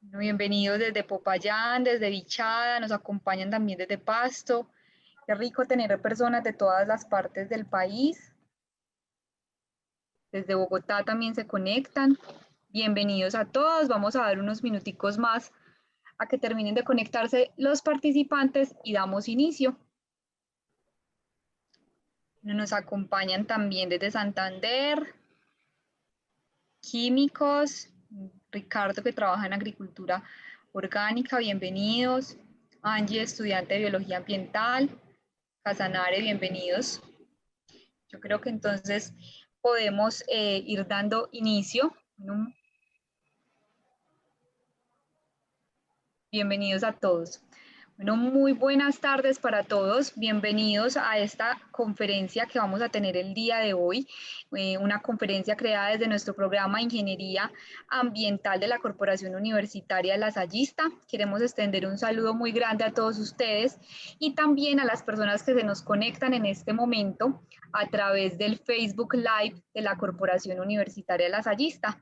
Bienvenidos desde Popayán, desde Vichada, nos acompañan también desde Pasto. Qué rico tener personas de todas las partes del país. Desde Bogotá también se conectan. Bienvenidos a todos. Vamos a dar unos minuticos más a que terminen de conectarse los participantes y damos inicio. Nos acompañan también desde Santander, químicos, Ricardo que trabaja en agricultura orgánica, bienvenidos. Angie, estudiante de biología ambiental. Casanare, bienvenidos. Yo creo que entonces podemos ir dando inicio. Bienvenidos a todos. Bueno, muy buenas tardes para todos. Bienvenidos a esta conferencia que vamos a tener el día de hoy. Una conferencia creada desde nuestro programa de Ingeniería Ambiental de la Corporación Universitaria Lasallista. Queremos extender un saludo muy grande a todos ustedes y también a las personas que se nos conectan en este momento a través del Facebook Live de la Corporación Universitaria Lasallista.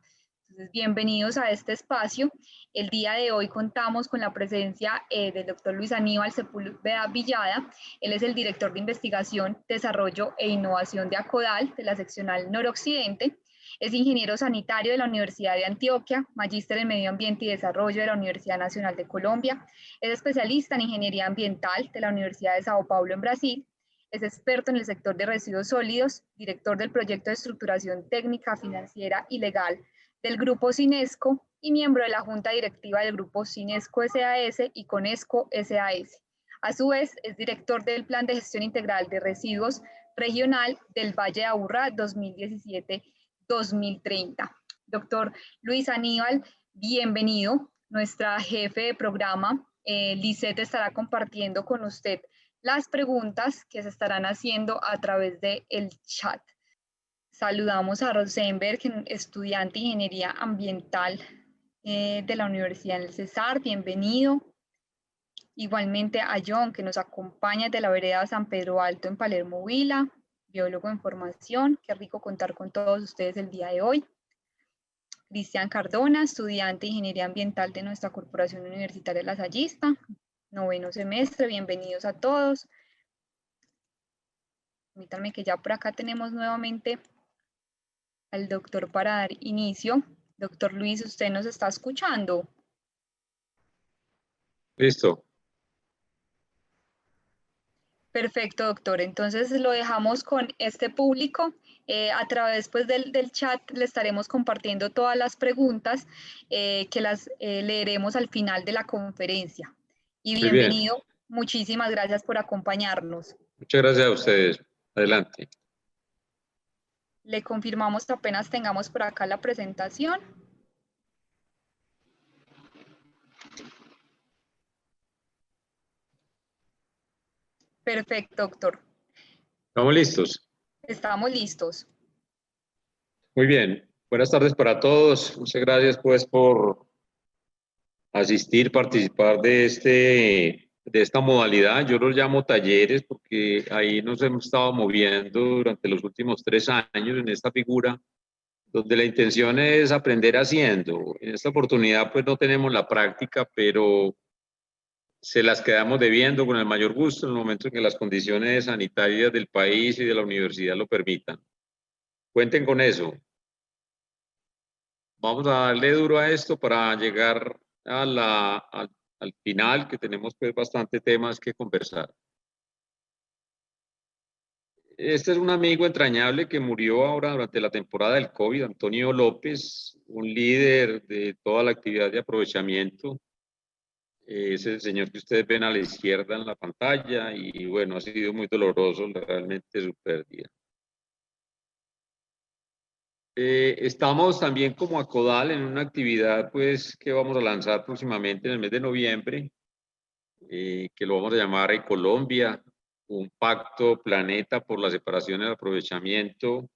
Entonces, bienvenidos a este espacio. El día de hoy contamos con la presencia del doctor Luis Aníbal Sepúlveda Villada. Él es el director de investigación, desarrollo e innovación de ACODAL, de la seccional noroccidente. Es ingeniero sanitario de la Universidad de Antioquia, magíster en medio ambiente y desarrollo de la Universidad Nacional de Colombia. Es especialista en ingeniería ambiental de la Universidad de Sao Paulo en Brasil. Es experto en el sector de residuos sólidos, director del proyecto de estructuración técnica, financiera y legal del Grupo Cinesco y miembro de la Junta Directiva del Grupo Cinesco SAS y Conesco SAS. A su vez, es director del Plan de Gestión Integral de Residuos Regional del Valle de Aburrá 2017-2030. Doctor Luis Aníbal, bienvenido. Nuestra jefe de programa, Lisette, estará compartiendo con usted las preguntas que se estarán haciendo a través del chat. Saludamos a Rosenberg, estudiante de Ingeniería Ambiental de la Universidad del Cesar, bienvenido. Igualmente a John, que nos acompaña de la vereda San Pedro Alto en Palermo Huila, biólogo en formación. Qué rico contar con todos ustedes el día de hoy. Cristian Cardona, estudiante de Ingeniería Ambiental de nuestra Corporación Universitaria Lasallista, noveno semestre, bienvenidos a todos. Permítanme que ya por acá tenemos nuevamente al doctor para dar inicio. Doctor Luis, ¿usted nos está escuchando? Listo. Perfecto, doctor. Entonces lo dejamos con este público. A través pues, del chat le estaremos compartiendo todas las preguntas que las leeremos al final de la conferencia. Y Muy bien. bienvenido. Muchísimas gracias por acompañarnos. Muchas gracias a ustedes. Adelante. Le confirmamos que apenas tengamos por acá la presentación. Perfecto, doctor. ¿Estamos listos? Estamos listos. Muy bien. Buenas tardes para todos. Muchas gracias pues por asistir, participar de esta modalidad. Yo los llamo talleres porque ahí nos hemos estado moviendo durante los últimos 3 años en esta figura, donde la intención es aprender haciendo. En esta oportunidad pues no tenemos la práctica, pero se las quedamos debiendo con el mayor gusto en el momento en que las condiciones sanitarias del país y de la universidad lo permitan. Cuenten con eso. Vamos a darle duro a esto para llegar al final, que tenemos pues bastante temas que conversar. Este es un amigo entrañable que murió ahora durante la temporada del COVID, Antonio López, un líder de toda la actividad de aprovechamiento. Es el señor que ustedes ven a la izquierda en la pantalla y bueno, ha sido muy doloroso realmente su pérdida. Estamos también como ACODAL en una actividad pues que vamos a lanzar próximamente en el mes de noviembre, que lo vamos a llamar Ecolombia, un pacto planeta por la separación y el aprovechamiento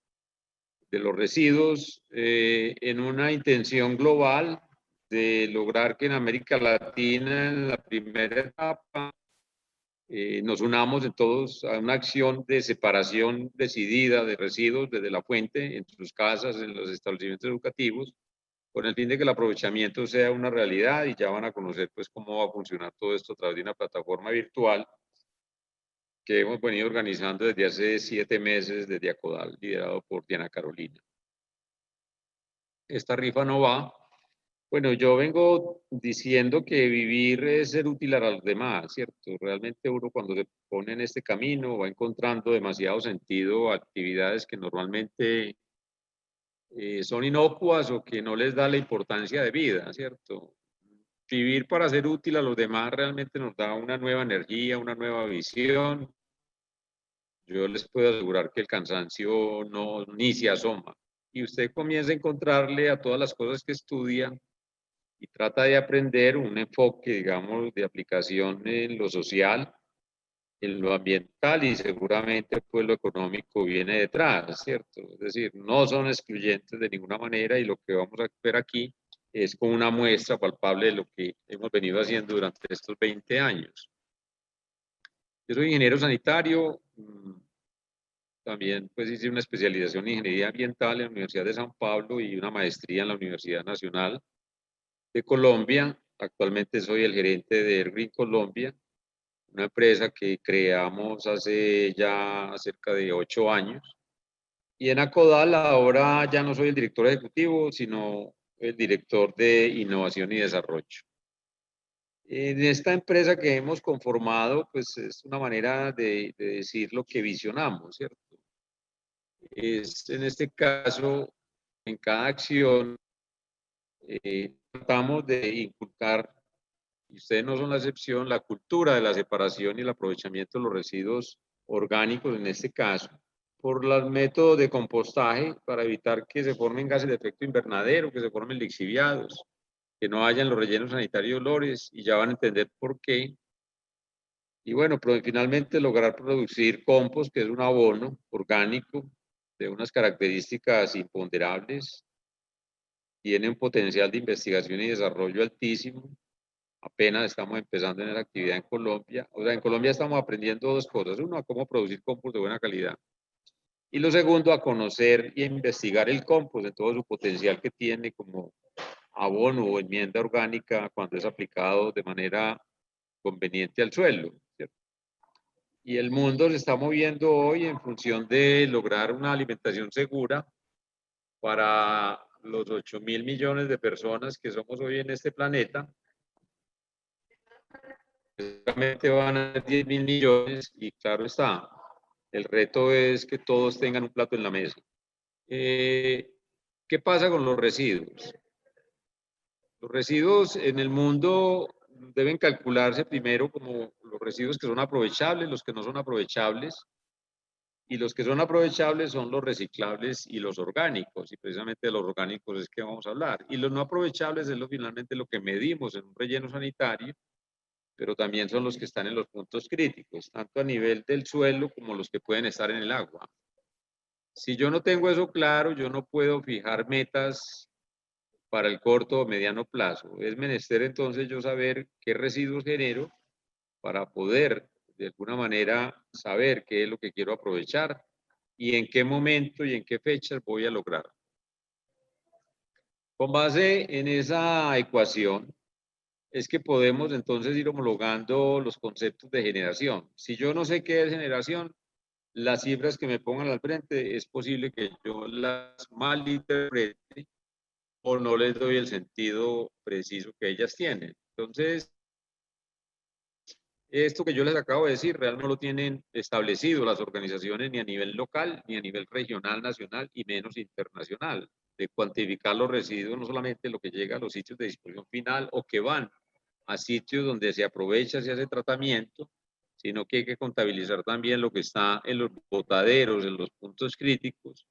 de los residuos, en una intención global de lograr que en América Latina, en la primera etapa, nos unamos en todos a una acción de separación decidida de residuos desde la fuente, en sus casas, en los establecimientos educativos, con el fin de que el aprovechamiento sea una realidad, y ya van a conocer pues cómo va a funcionar todo esto a través de una plataforma virtual que hemos venido organizando desde hace 7 meses desde Acodal, liderado por Diana Carolina. Esta rifa no va. Bueno, yo vengo diciendo que vivir es ser útil a los demás, ¿cierto? Realmente uno cuando se pone en este camino va encontrando demasiado sentido a actividades que normalmente son inocuas o que no les da la importancia de vida, ¿cierto? Vivir para ser útil a los demás realmente nos da una nueva energía, una nueva visión. Yo les puedo asegurar que el cansancio no ni se asoma. Y usted comienza a encontrarle a todas las cosas que estudia y trata de aprender un enfoque, digamos, de aplicación en lo social, en lo ambiental, y seguramente pues lo económico viene detrás, ¿cierto? Es decir, no son excluyentes de ninguna manera, y lo que vamos a ver aquí es como una muestra palpable de lo que hemos venido haciendo durante estos 20 años. Yo soy ingeniero sanitario, también pues hice una especialización en ingeniería ambiental en la Universidad de San Pablo y una maestría en la Universidad Nacional de Colombia. Actualmente soy el gerente de Green Colombia, una empresa que creamos hace ya cerca de 8 años. Y en Acodal ahora ya no soy el director ejecutivo, sino el director de innovación y desarrollo. En esta empresa que hemos conformado, pues es una manera de decir lo que visionamos, ¿cierto? Es en este caso, en cada acción, tratamos de inculcar, y ustedes no son la excepción, la cultura de la separación y el aprovechamiento de los residuos orgánicos, en este caso, por los métodos de compostaje para evitar que se formen gases de efecto invernadero, que se formen lixiviados, que no haya en los rellenos sanitarios olores, y ya van a entender por qué. Y bueno, pero finalmente lograr producir compost, que es un abono orgánico de unas características imponderables, tiene un potencial de investigación y desarrollo altísimo. Apenas estamos empezando en la actividad en Colombia. O sea, en Colombia estamos aprendiendo dos cosas. Uno, a cómo producir compost de buena calidad. Y lo segundo, a conocer y a investigar el compost en todo su potencial que tiene como abono o enmienda orgánica cuando es aplicado de manera conveniente al suelo, ¿cierto? Y el mundo se está moviendo hoy en función de lograr una alimentación segura para los 8.000 millones de personas que somos hoy en este planeta. Seguramente van a ser 10.000 millones, y claro está, el reto es que todos tengan un plato en la mesa. ¿Qué pasa con los residuos? Los residuos en el mundo deben calcularse primero como los residuos que son aprovechables, los que no son aprovechables, y los que son aprovechables son los reciclables y los orgánicos, y precisamente de los orgánicos es que vamos a hablar. Y los no aprovechables es finalmente lo que medimos en un relleno sanitario, pero también son los que están en los puntos críticos, tanto a nivel del suelo como los que pueden estar en el agua. Si yo no tengo eso claro, yo no puedo fijar metas para el corto o mediano plazo. Es menester entonces yo saber qué residuos genero para poder de alguna manera saber qué es lo que quiero aprovechar y en qué momento y en qué fechas voy a lograr. Con base en esa ecuación es que podemos entonces ir homologando los conceptos de generación. Si yo no sé qué es generación, las cifras que me pongan al frente es posible que yo las malinterprete o no les doy el sentido preciso que ellas tienen. Entonces, esto que yo les acabo de decir, realmente no lo tienen establecido las organizaciones ni a nivel local, ni a nivel regional, nacional y menos internacional, de cuantificar los residuos, no solamente lo que llega a los sitios de disposición final o que van a sitios donde se aprovecha, se hace tratamiento, sino que hay que contabilizar también lo que está en los botaderos, en los puntos críticos,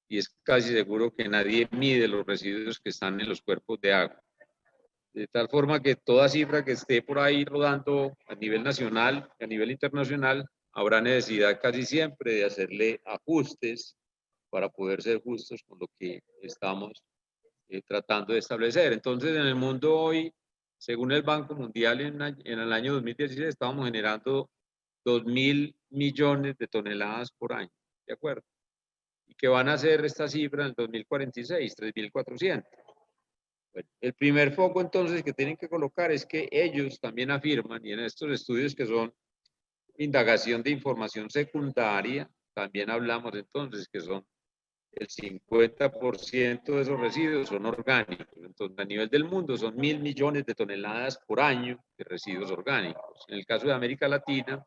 y es casi seguro que nadie mide los residuos que están en los cuerpos de agua. De tal forma que toda cifra que esté por ahí rodando a nivel nacional, a nivel internacional, habrá necesidad casi siempre de hacerle ajustes para poder ser justos con lo que estamos tratando de establecer. Entonces, en el mundo hoy, según el Banco Mundial, en el año 2016 estábamos generando 2.000 millones de toneladas por año, ¿de acuerdo? Y que van a ser esta cifra en el 2046, 3.400. Bueno, el primer foco entonces que tienen que colocar es que ellos también afirman, y en estos estudios que son indagación de información secundaria, también hablamos entonces que son el 50% de esos residuos son orgánicos. Entonces, a nivel del mundo son 1.000 millones de toneladas por año de residuos orgánicos. En el caso de América Latina,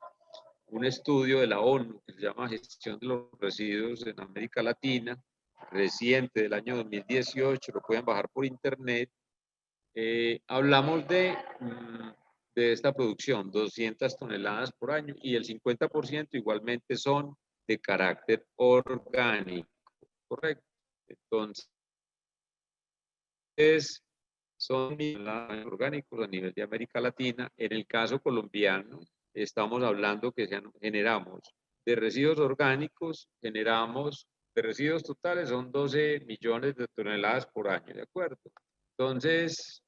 un estudio de la ONU que se llama Gestión de los Residuos en América Latina, reciente del año 2018, lo pueden bajar por internet, hablamos de esta producción, 200 toneladas por año, y el 50% igualmente son de carácter orgánico, ¿correcto? Entonces, son orgánicos a nivel de América Latina. En el caso colombiano, estamos hablando que generamos de residuos orgánicos, generamos de residuos totales, son 12 millones de toneladas por año, ¿de acuerdo? Entonces,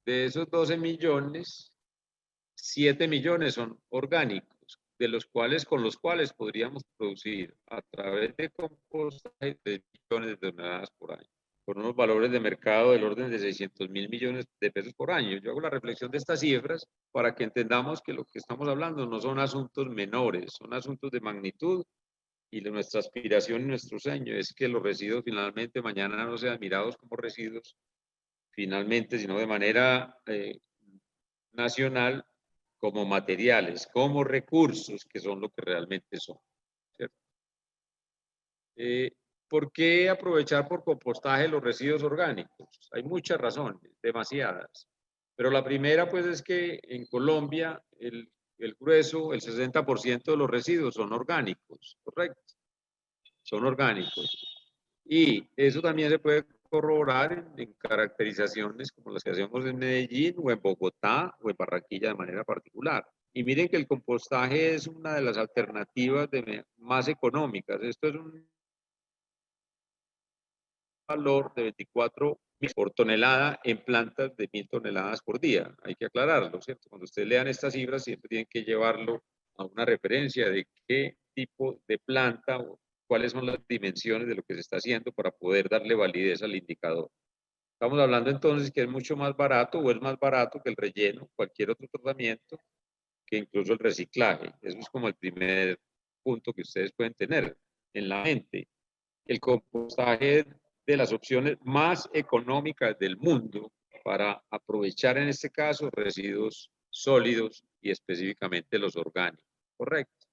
de esos 12 millones, 7 millones son orgánicos, de los cuales, con los cuales podríamos producir a través de compostaje 3 millones de toneladas por año, con unos valores de mercado del orden de 600.000 millones de pesos por año. Yo hago la reflexión de estas cifras para que entendamos que lo que estamos hablando no son asuntos menores, son asuntos de magnitud, y nuestra aspiración y nuestro sueño es que los residuos finalmente mañana no sean mirados como residuos, finalmente, sino de manera nacional, como materiales, como recursos, que son lo que realmente son, ¿cierto? ¿Por qué aprovechar por compostaje los residuos orgánicos? Hay muchas razones, demasiadas. Pero la primera, pues, es que en Colombia el grueso, el 60% de los residuos son orgánicos, ¿correcto? Son orgánicos. Y eso también se puede corroborar en caracterizaciones como las que hacemos en Medellín o en Bogotá o en Barranquilla de manera particular. Y miren que el compostaje es una de las alternativas más económicas. Esto es un valor de 24 por tonelada en plantas de 1.000 toneladas por día. Hay que aclararlo, ¿cierto? Cuando ustedes lean estas cifras, siempre tienen que llevarlo a una referencia de qué tipo de planta o cuáles son las dimensiones de lo que se está haciendo para poder darle validez al indicador. Estamos hablando entonces que es mucho más barato o es más barato que el relleno, cualquier otro tratamiento, que incluso el reciclaje. Eso es como el primer punto que ustedes pueden tener en la mente. El compostaje es de las opciones más económicas del mundo para aprovechar en este caso residuos sólidos y específicamente los orgánicos. ¿Correcto?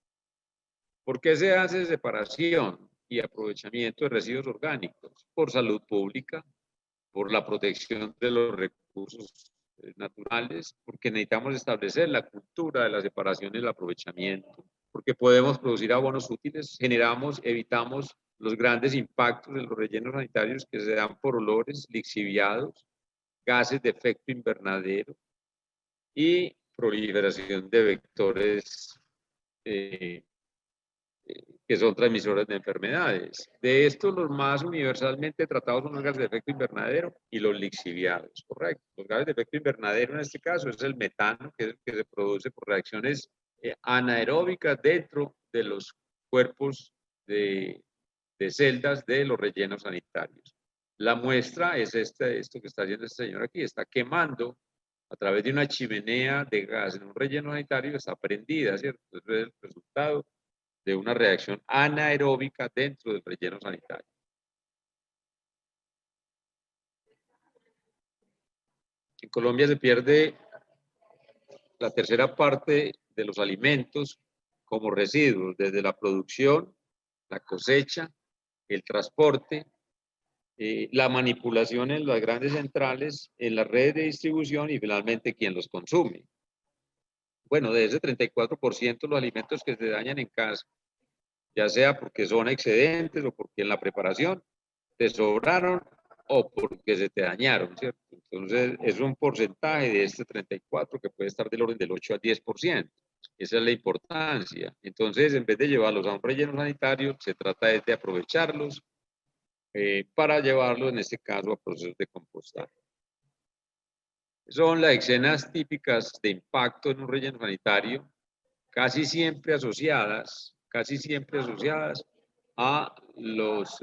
¿Por qué se hace separación y aprovechamiento de residuos orgánicos? Por salud pública, por la protección de los recursos naturales, porque necesitamos establecer la cultura de la separación y el aprovechamiento, porque podemos producir abonos útiles, evitamos los grandes impactos de los rellenos sanitarios que se dan por olores, lixiviados, gases de efecto invernadero y proliferación de vectores que son transmisores de enfermedades. De estos, los más universalmente tratados son los gases de efecto invernadero y los lixiviados, correcto. Los gases de efecto invernadero en este caso es el metano que se produce por reacciones anaeróbicas dentro de los cuerpos de celdas de los rellenos sanitarios. La muestra es esto que está haciendo este señor aquí, está quemando a través de una chimenea de gas en un relleno sanitario, está prendida, ¿cierto? Entonces es el resultado de una reacción anaeróbica dentro del relleno sanitario. En Colombia se pierde la tercera parte de los alimentos como residuos, desde la producción, la cosecha, el transporte, la manipulación en las grandes centrales, en las redes de distribución y finalmente quien los consume. Bueno, de ese 34% los alimentos que se dañan en casa, ya sea porque son excedentes o porque en la preparación te sobraron o porque se te dañaron, ¿cierto? Entonces, es un porcentaje de este 34 que puede estar del orden del 8 al 10%. Esa es la importancia. Entonces, en vez de llevarlos a un relleno sanitario, se trata de aprovecharlos para llevarlos, en este caso, a procesos de compostaje. Son las escenas típicas de impacto en un relleno sanitario, casi siempre asociadas a los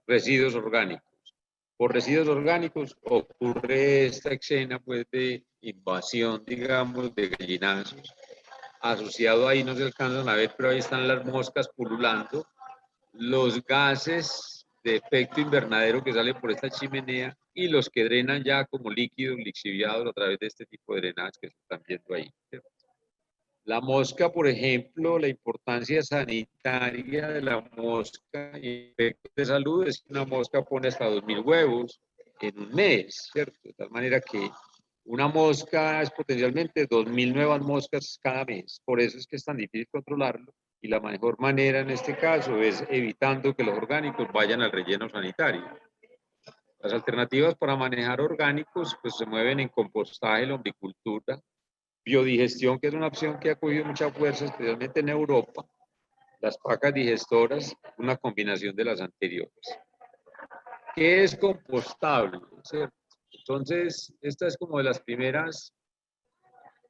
residuos orgánicos. por residuos orgánicos ocurre esta escena pues de invasión, digamos, de gallinazos. Asociado ahí no se alcanzan a ver, pero ahí están las moscas pululando. Los gases de efecto invernadero que salen por esta chimenea y los que drenan ya como líquidos lixiviados a través de este tipo de drenajes que se están viendo ahí. La mosca, por ejemplo, la importancia sanitaria de la mosca y efectos de salud es que una mosca pone hasta 2.000 huevos en un mes, ¿cierto? De tal manera que una mosca es potencialmente 2.000 nuevas moscas cada mes. Por eso es que es tan difícil controlarlo y la mejor manera en este caso es evitando que los orgánicos vayan al relleno sanitario. Las alternativas para manejar orgánicos pues se mueven en compostaje, lombricultura, biodigestión, que es una opción que ha cogido mucha fuerza, especialmente en Europa, las pacas digestoras, una combinación de las anteriores. ¿Qué es compostable? ¿Cierto? Entonces, esta es como de las primeras,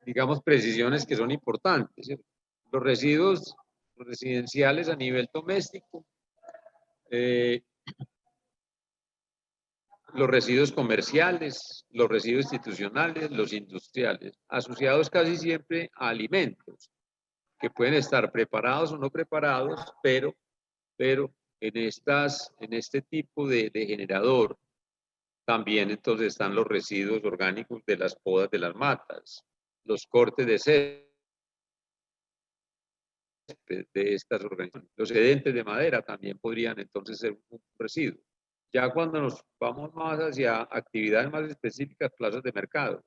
digamos, precisiones que son importantes, ¿cierto? Los residuos residenciales a nivel doméstico, los residuos comerciales, los residuos institucionales, los industriales, asociados casi siempre a alimentos, que pueden estar preparados o no preparados, pero en este tipo de generador también entonces están los residuos orgánicos de las podas de las matas, los cortes de césped de estas organizaciones, los sedentes de madera también podrían entonces ser un residuo. Ya cuando nos vamos más hacia actividades más específicas, plazas de mercado,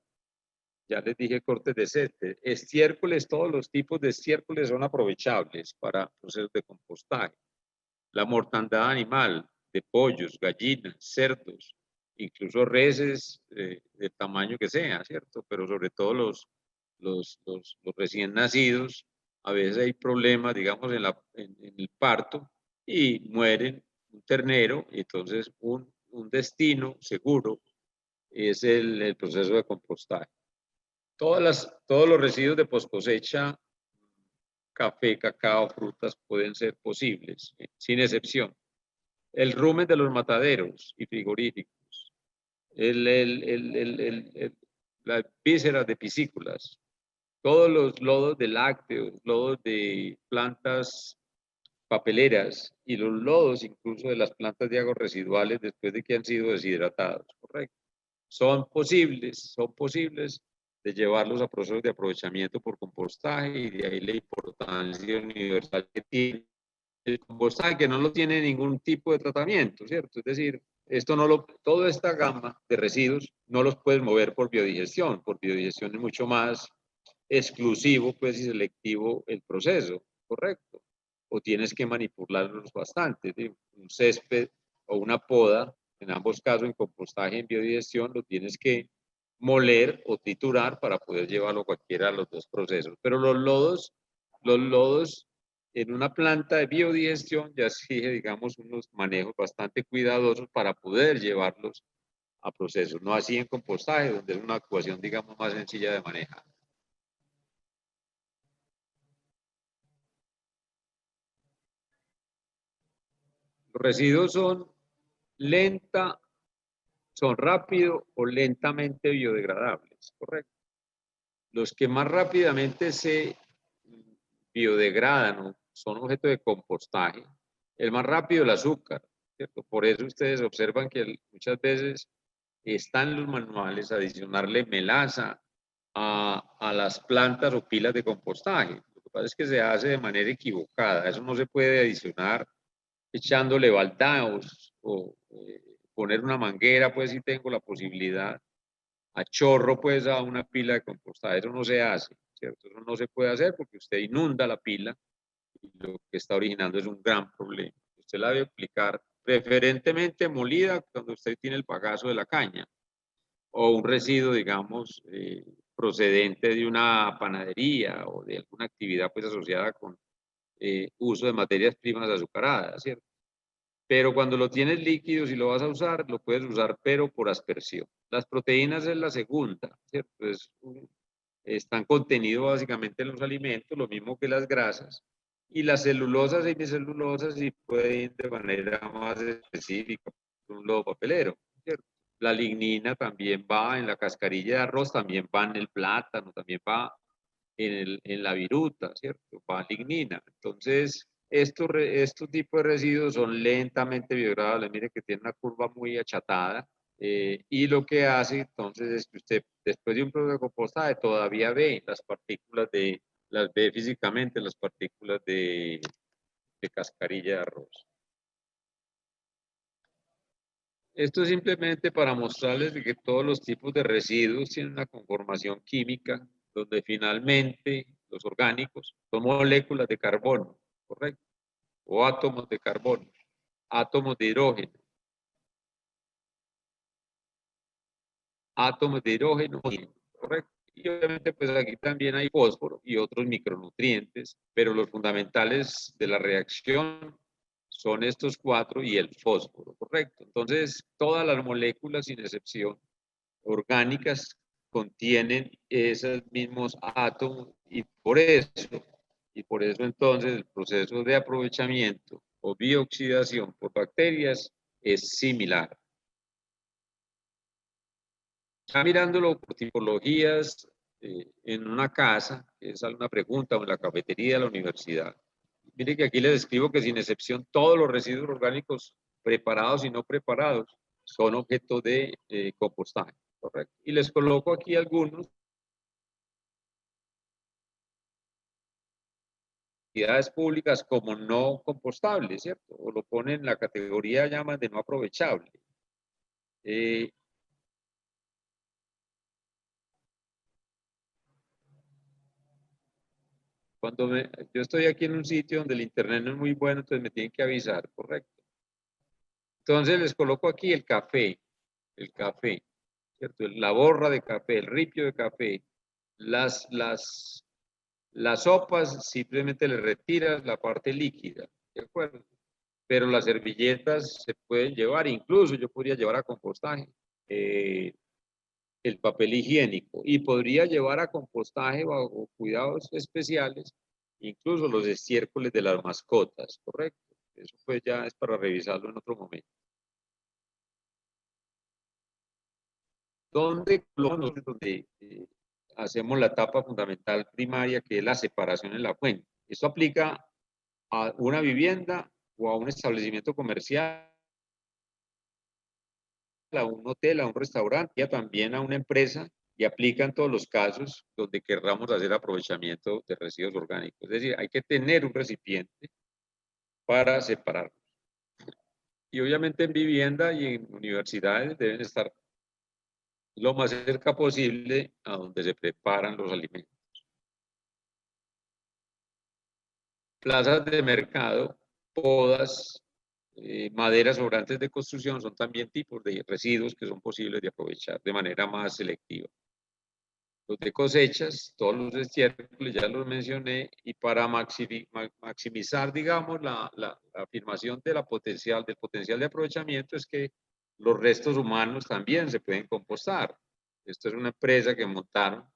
ya les dije cortes de césped, estiércoles, todos los tipos de estiércoles son aprovechables para procesos de compostaje. La mortandad animal de pollos, gallinas, cerdos, incluso reses del tamaño que sea, ¿cierto? Pero sobre todo los recién nacidos, a veces hay problemas, digamos, en el parto y mueren un ternero, y entonces un destino seguro es el proceso de compostaje. Todos los residuos de post cosecha, café, cacao, frutas, pueden ser posibles, sin excepción. El rumen de los mataderos y frigoríficos, las vísceras de piscícolas, todos los lodos de lácteos, lodos de plantas papeleras y los lodos incluso de las plantas de agua residuales después de que han sido deshidratados, ¿correcto? Son posibles de llevarlos a procesos de aprovechamiento por compostaje, y de ahí la importancia universal que tiene el compostaje, que no lo tiene ningún tipo de tratamiento, ¿cierto? Es decir, toda esta gama de residuos no los puedes mover por biodigestion es mucho más exclusivo pues, y selectivo el proceso, ¿correcto? O tienes que manipularlos bastante, ¿sí? Un césped o una poda, en ambos casos en compostaje, en biodigestión, lo tienes que moler o triturar para poder llevarlo a cualquiera de los dos procesos. Pero los lodos en una planta de biodigestión ya exige, digamos, unos manejos bastante cuidadosos para poder llevarlos a procesos, no así en compostaje, donde es una actuación, digamos, más sencilla de manejar. Los residuos son rápido o lentamente biodegradables, ¿correcto? Los que más rápidamente se biodegradan o son objeto de compostaje, el más rápido el azúcar, ¿cierto? Por eso ustedes observan que muchas veces está en los manuales adicionarle melaza a las plantas o pilas de compostaje. Lo que pasa es que se hace de manera equivocada, eso no se puede adicionar echándole baldaos o poner una manguera, pues si tengo la posibilidad, a chorro pues a una pila de compostaje, eso no se hace, ¿cierto? Eso no se puede hacer porque usted inunda la pila y lo que está originando es un gran problema. Usted la debe aplicar preferentemente molida cuando usted tiene el bagazo de la caña, o un residuo, digamos, procedente de una panadería o de alguna actividad pues asociada con uso de materias primas azucaradas, ¿cierto? Pero cuando lo tienes líquido, si lo vas a usar, lo puedes usar, pero por aspersión. Las proteínas es la segunda, ¿cierto? Están contenidos básicamente en los alimentos, lo mismo que las grasas. Y las celulosas y hemicelulosas sí pueden ir de manera más específica, un lodo papelero. ¿cierto? La lignina también va en la cascarilla de arroz, también va en el plátano, también va en la viruta, ¿cierto? Va lignina. Entonces, estos tipos de residuos son lentamente biodegradables. Mire que tiene una curva muy achatada. Y lo que hace entonces es que usted, después de un proceso de compostaje, todavía ve las partículas las ve físicamente, las partículas de cascarilla de arroz. Esto es simplemente para mostrarles de que todos los tipos de residuos tienen una conformación química, donde finalmente los orgánicos son moléculas de carbono, ¿correcto? O átomos de carbono, átomos de hidrógeno, átomos de hidrógeno, ¿correcto? Y obviamente pues aquí también hay fósforo y otros micronutrientes, pero los fundamentales de la reacción son estos cuatro y el fósforo, ¿correcto? Entonces, todas las moléculas, sin excepción, orgánicas, contienen esos mismos átomos y por eso entonces el proceso de aprovechamiento o bioxidación por bacterias es similar. Ya mirándolo por tipologías en una casa, que es alguna pregunta, o en la cafetería de la universidad. Mire que aquí les escribo que sin excepción todos los residuos orgánicos preparados y no preparados son objeto de compostaje, ¿correcto? Y les coloco aquí algunos entidades públicas como no compostables, ¿cierto? O lo ponen en la categoría, llaman de no aprovechable. Eh, yo estoy aquí en un sitio donde el internet no es muy bueno, entonces me tienen que avisar, ¿correcto? Entonces les coloco aquí el café, ¿cierto? La borra de café, el ripio de café, las, las, las sopas simplemente le retiras la parte líquida, ¿de acuerdo? Pero las servilletas se pueden llevar, incluso yo podría llevar a compostaje el papel higiénico y podría llevar a compostaje bajo cuidados especiales, incluso los estiércoles de las mascotas, ¿correcto? Eso pues ya es para revisarlo en otro momento. Donde hacemos la etapa fundamental primaria, que es la separación en la fuente. Esto aplica a una vivienda o a un establecimiento comercial, a un hotel, a un restaurante, y también a una empresa, y aplica en todos los casos donde querramos hacer aprovechamiento de residuos orgánicos. Es decir, hay que tener un recipiente para separarlos. Y obviamente en vivienda y en universidades deben estar lo más cerca posible a donde se preparan los alimentos. Plazas de mercado, podas, maderas sobrantes de construcción son también tipos de residuos que son posibles de aprovechar de manera más selectiva. Los de cosechas, todos los estiércoles, ya los mencioné, y para maximizar, digamos, la afirmación del potencial de aprovechamiento es que los restos humanos también se pueden compostar. Esto es una empresa que montaron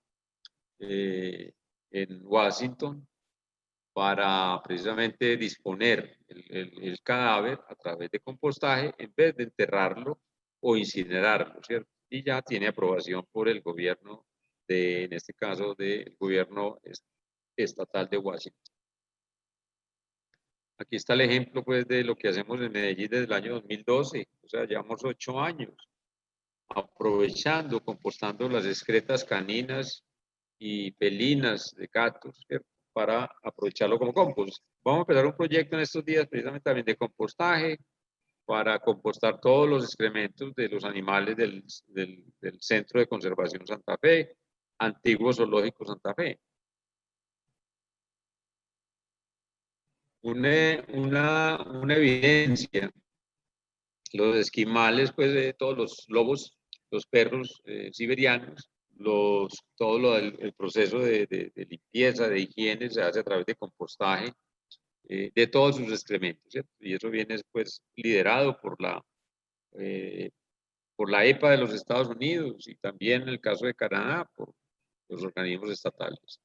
en Washington para precisamente disponer el cadáver a través de compostaje en vez de enterrarlo o incinerarlo, ¿cierto? Y ya tiene aprobación por el gobierno en este caso, del gobierno estatal de Washington. Aquí está el ejemplo, pues, de lo que hacemos en Medellín desde el año 2012, o sea, llevamos 8 años aprovechando, compostando las excretas caninas y felinas de gatos, ¿cierto? Para aprovecharlo como compost. Vamos a empezar un proyecto en estos días precisamente también de compostaje para compostar todos los excrementos de los animales del Centro de Conservación Santa Fe, antiguo Zoológico Santa Fe. Una evidencia, los esquimales, pues de todos los lobos, los perros siberianos, todo el proceso de limpieza, de higiene se hace a través de compostaje de todos sus excrementos, ¿cierto? Y eso viene pues liderado por la EPA de los Estados Unidos y también en el caso de Canadá por los organismos estatales.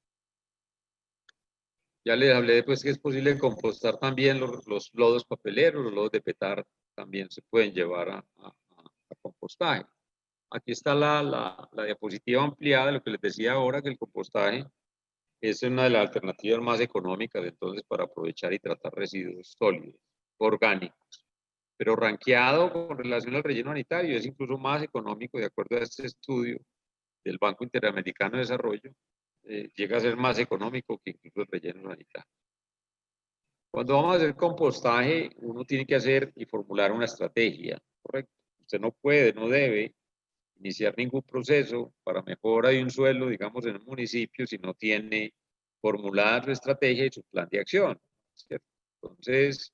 Ya les hablé pues que es posible compostar también los lodos papeleros, los lodos de petar también se pueden llevar a compostaje. Aquí está la diapositiva ampliada de lo que les decía ahora, que el compostaje es una de las alternativas más económicas entonces para aprovechar y tratar residuos sólidos, orgánicos. Pero rankeado con relación al relleno sanitario es incluso más económico de acuerdo a este estudio del Banco Interamericano de Desarrollo, llega a ser más económico que incluso el relleno sanitario. Cuando vamos a hacer compostaje, uno tiene que hacer y formular una estrategia, ¿correcto? Usted no puede, no debe iniciar ningún proceso para mejora de un suelo, digamos, en un municipio, si no tiene formulada su estrategia y su plan de acción, ¿cierto? Entonces,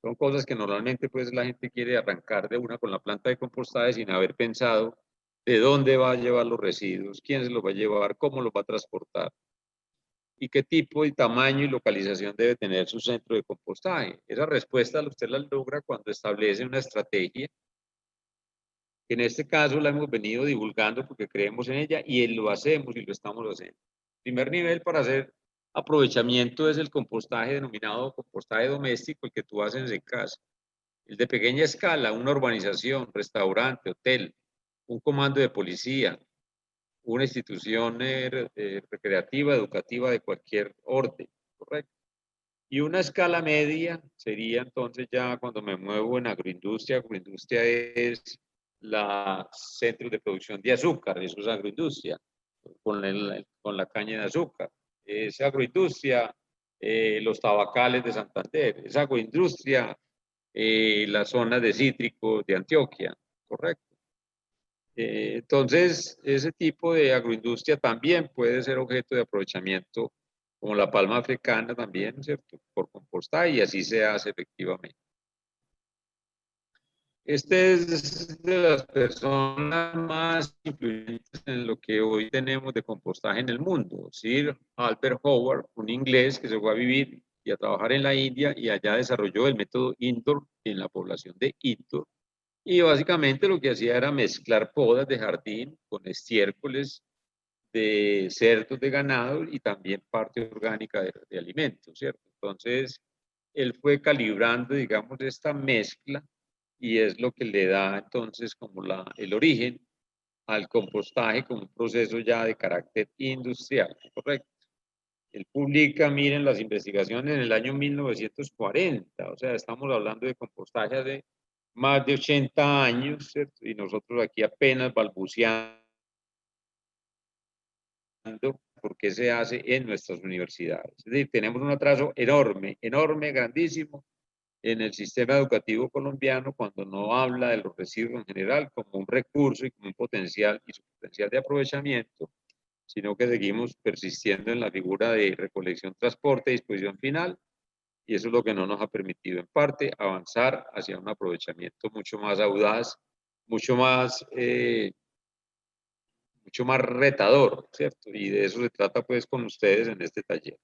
son cosas que normalmente pues la gente quiere arrancar de una con la planta de compostaje sin haber pensado de dónde va a llevar los residuos, quién se los va a llevar, cómo los va a transportar y qué tipo y tamaño y localización debe tener su centro de compostaje. Esa respuesta usted la logra cuando establece una estrategia, que en este caso la hemos venido divulgando porque creemos en ella y lo hacemos y lo estamos haciendo. El primer nivel para hacer aprovechamiento es el compostaje denominado compostaje doméstico, el que tú haces en casa. El de pequeña escala, una urbanización, restaurante, hotel, un comando de policía, una institución recreativa, educativa de cualquier orden, ¿correcto? Y una escala media sería entonces ya cuando me muevo en agroindustria. Agroindustria es la centros de producción de azúcar, eso es agroindustria, con la caña de azúcar. Es agroindustria, los tabacales de Santander, es agroindustria, la zona de cítricos de Antioquia, ¿correcto? Entonces, ese tipo de agroindustria también puede ser objeto de aprovechamiento, como la palma africana también, ¿cierto? Por compostaje, y así se hace efectivamente. Este es de las personas más influyentes en lo que hoy tenemos de compostaje en el mundo. Sir Albert Howard, un inglés que se fue a vivir y a trabajar en la India y allá desarrolló el método indoor en la población de Indoor. Y básicamente lo que hacía era mezclar podas de jardín con estiércoles de cerdos de ganado y también parte orgánica de alimentos, ¿cierto? Entonces, él fue calibrando, digamos, esta mezcla y es lo que le da entonces como el origen al compostaje como un proceso ya de carácter industrial, ¿correcto? Él publica, miren, las investigaciones en el año 1940, o sea, estamos hablando de compostaje hace más de 80 años, ¿cierto? Y nosotros aquí apenas balbuceando por qué se hace en nuestras universidades. Es decir, tenemos un atraso enorme, enorme, grandísimo en el sistema educativo colombiano cuando no habla de los residuos en general como un recurso y como un potencial y su potencial de aprovechamiento, sino que seguimos persistiendo en la figura de recolección, transporte y disposición final, y eso es lo que no nos ha permitido en parte avanzar hacia un aprovechamiento mucho más audaz, mucho más, mucho más retador, ¿cierto? Y de eso se trata pues con ustedes en este taller.